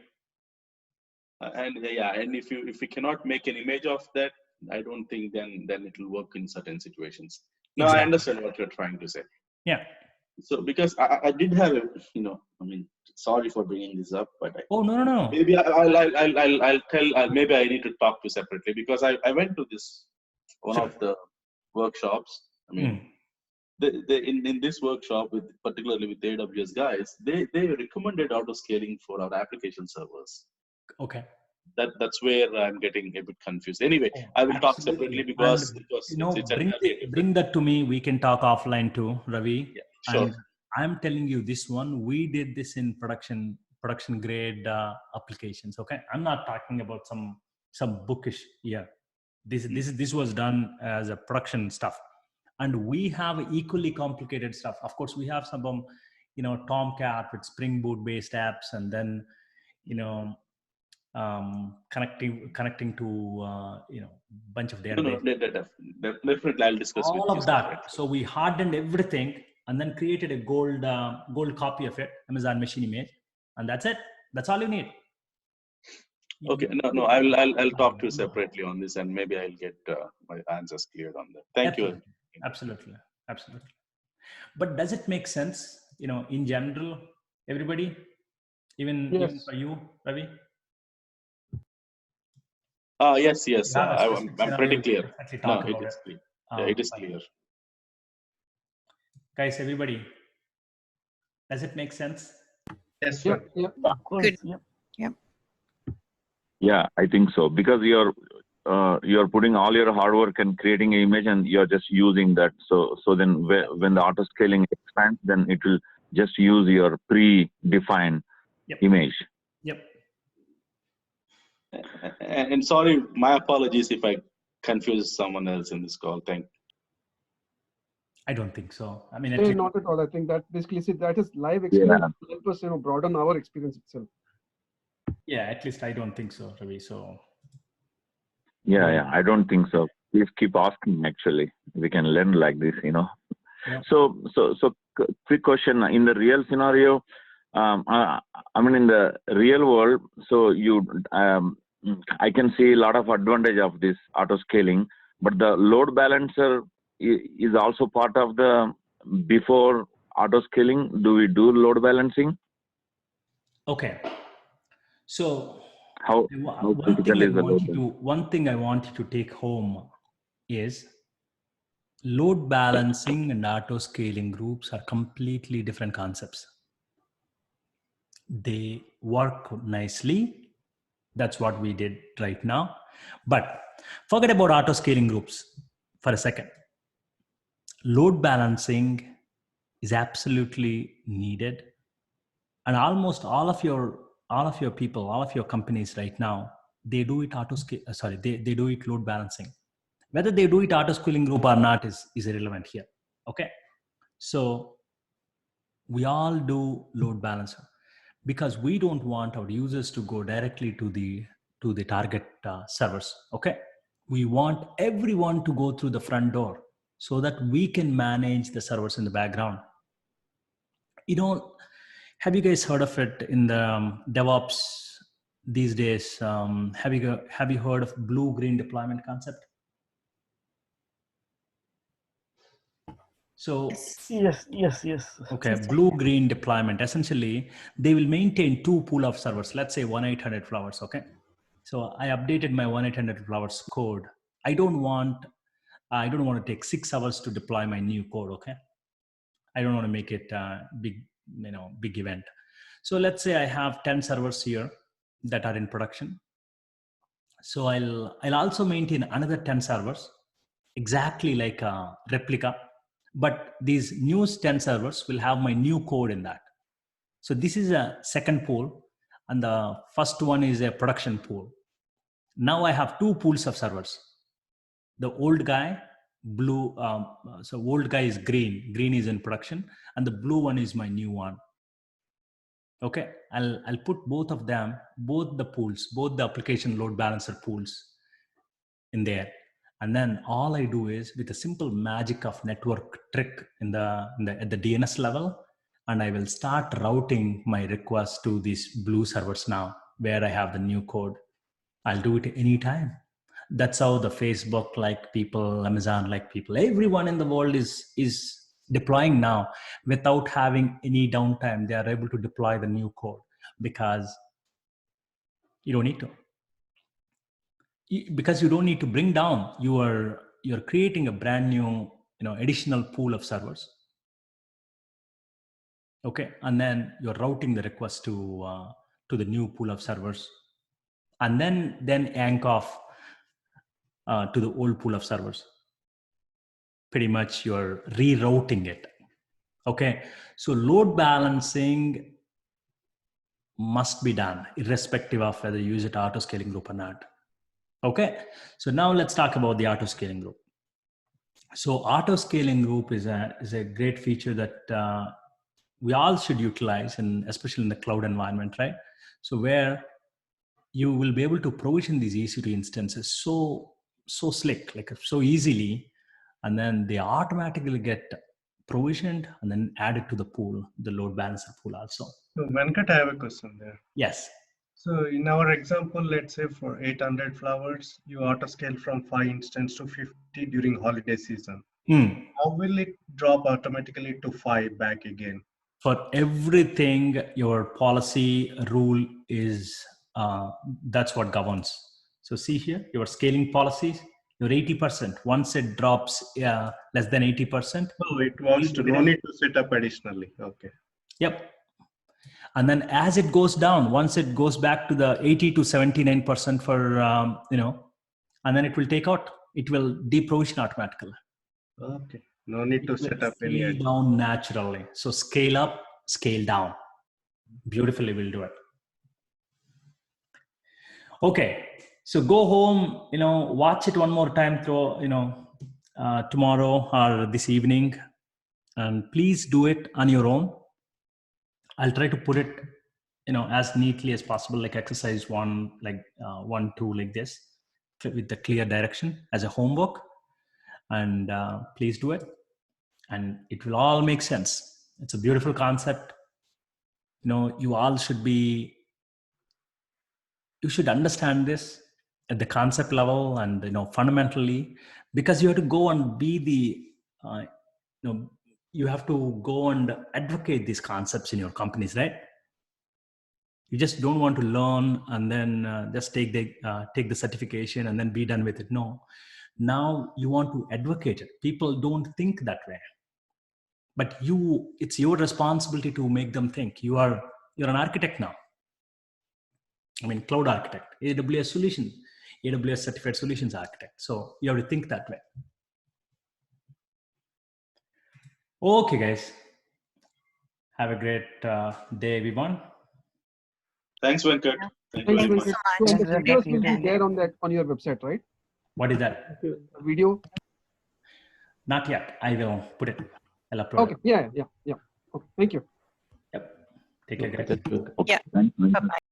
[SPEAKER 5] And if you cannot make an image of that, I don't think then it will work in certain situations. No, exactly. I understand what you're trying to say.
[SPEAKER 1] Yeah.
[SPEAKER 5] So because I did have I mean, sorry for bringing this up, but
[SPEAKER 1] no.
[SPEAKER 5] Maybe I'll tell. Maybe I need to talk to separately, because I went to this one of the workshops. I mean, in this workshop, particularly with the AWS guys, they recommended auto scaling for our application servers.
[SPEAKER 1] Okay.
[SPEAKER 5] That's where I'm getting a bit confused. Anyway, I will talk separately because
[SPEAKER 1] bring that to me. We can talk offline too, Ravi.
[SPEAKER 5] Yeah, sure.
[SPEAKER 1] And I'm telling you, this one we did this in production grade applications. Okay, I'm not talking about some bookish. Yeah, this was done as a production stuff, and we have equally complicated stuff. Of course, we have some Tomcat with Spring Boot based apps, and then connecting to bunch of databases.
[SPEAKER 5] Definitely, I'll discuss
[SPEAKER 1] all
[SPEAKER 5] with
[SPEAKER 1] of that. So we hardened everything and then created a gold copy of it, Amazon Machine Image, and that's it. That's all you need.
[SPEAKER 5] Okay, no, I'll talk to you separately on this, and maybe I'll get my answers cleared on that. Thank you.
[SPEAKER 1] Absolutely. But does it make sense? In general, everybody, even for you, Ravi.
[SPEAKER 5] Yes. I'm pretty clear. No, it is clear. Yeah, it is clear.
[SPEAKER 1] Guys, everybody, does it make sense?
[SPEAKER 4] Yes, sir.
[SPEAKER 2] Yep. Of course.
[SPEAKER 7] Good.
[SPEAKER 2] Yep.
[SPEAKER 7] Yeah, I think so, because you're putting all your hard work and creating an image, and you're just using that. So then when the auto scaling expands, then it will just use your pre-defined image.
[SPEAKER 1] Yep.
[SPEAKER 5] And sorry, my apologies if I confuse someone else in this call.
[SPEAKER 1] I don't think so. I mean,
[SPEAKER 3] Not at all. I think that basically that is live experience to help us, broaden our experience itself.
[SPEAKER 1] Yeah, at least I don't think so, Ravi. So
[SPEAKER 7] Yeah, I don't think so. Please keep asking. Actually, we can learn like this,
[SPEAKER 1] Yeah.
[SPEAKER 7] So quick question: in the real scenario, I mean, in the real world, so I can see a lot of advantage of this auto scaling, but the load balancer is also part of the before auto scaling. Do we do load balancing?
[SPEAKER 1] Okay. So
[SPEAKER 7] How critical is the load?
[SPEAKER 1] One thing I want you to take home is load balancing and auto scaling groups are completely different concepts. They work nicely. That's what we did right now. But forget about auto scaling groups for a second. Load balancing is absolutely needed. And almost all of your people, all of your companies right now, they do it they do it load balancing. Whether they do it auto scaling group or not is irrelevant here. Okay. So we all do load balancer because we don't want our users to go directly to the target servers. Okay. We want everyone to go through the front door so that we can manage the servers in the background. Have you guys heard of it in the DevOps these days? Have you heard of blue-green deployment concept? So
[SPEAKER 2] yes.
[SPEAKER 1] Okay, blue-green deployment. Essentially, they will maintain two pool of servers. Let's say 1-800-Flowers. Okay, so I updated my 1-800-Flowers code. I don't want to take 6 hours to deploy my new code. Okay, I don't want to make it big event. So let's say I have 10 servers here that are in production. So I'll also maintain another 10 servers, exactly like a replica. But these new 10 servers will have my new code in that. So this is a second pool, and the first one is a production pool. Now I have two pools of servers. The old guy, blue, so old guy is green. Green is in production, and the blue one is my new one. Okay, I'll put both of them, both the pools, both the application load balancer pools in there. And then all I do is with a simple magic of network trick at the DNS level, and I will start routing my requests to these blue servers now where I have the new code. I'll do it anytime. That's how the Facebook like people, Amazon like people, everyone in the world is deploying now without having any downtime. They are able to deploy the new code because you don't need to. Because you don't need to bring down, you're creating a brand new additional pool of servers. Okay, and then you're routing the request to the new pool of servers, and then yank off to the old pool of servers. Pretty much you're rerouting it. Okay, so load balancing must be done irrespective of whether you use it auto scaling group or not. Okay, so now let's talk about the auto scaling group. So auto scaling group is a great feature that we all should utilize, and especially in the cloud environment, right? So where you will be able to provision these EC2 instances so slick, like so easily, and then they automatically get provisioned and then added to the pool, the load balancer pool also.
[SPEAKER 4] So Venkat, I have a question there.
[SPEAKER 1] Yes.
[SPEAKER 4] So in our example, let's say for 800-Flowers, you auto scale from 5 instance to 50 during holiday season. How will it drop automatically to 5 back again?
[SPEAKER 1] For everything, your policy rule is, that's what governs. So see here, your scaling policies, your 80%, once it drops less than 80%.
[SPEAKER 4] Oh, it wants to, no need to set up additionally. Okay.
[SPEAKER 1] Yep. And then as it goes down, once it goes back to the 80 to 79% for, and then it will take out. It will deprovision automatically.
[SPEAKER 4] Okay. No need to
[SPEAKER 1] It will
[SPEAKER 4] set up any.
[SPEAKER 1] scale down naturally. So scale up, scale down. Beautifully, we'll do it. Okay. So go home, watch it one more time through, tomorrow or this evening, and please do it on your own. I'll try to put it, as neatly as possible, like exercise 1, like 1, 2, like this, with the clear direction as a homework. And please do it, and it will all make sense. It's a beautiful concept. You all should you should understand this at the concept level and fundamentally, because you have to go and be the you have to go and advocate these concepts in your companies, right? You just don't want to learn and then just take the certification and then be done with it. No, now you want to advocate it. People don't think that way, but it's your responsibility to make them think. You're an architect now. I mean, cloud architect, AWS certified solutions architect. So you have to think that way. Okay, guys. Have a great day, everyone.
[SPEAKER 5] Thanks, Venkat. Thank you
[SPEAKER 3] Thanks,
[SPEAKER 5] very much.
[SPEAKER 3] Venkat. So the videos will be there on your website, right?
[SPEAKER 1] What is that?
[SPEAKER 3] Video.
[SPEAKER 1] Not yet. I will put it. I'll upload
[SPEAKER 3] Okay.
[SPEAKER 1] it.
[SPEAKER 3] Yeah. Okay. Thank you.
[SPEAKER 1] Yep. Take care, guys.
[SPEAKER 6] That's good.
[SPEAKER 7] Thanks, Venkat.
[SPEAKER 8] Bye-bye.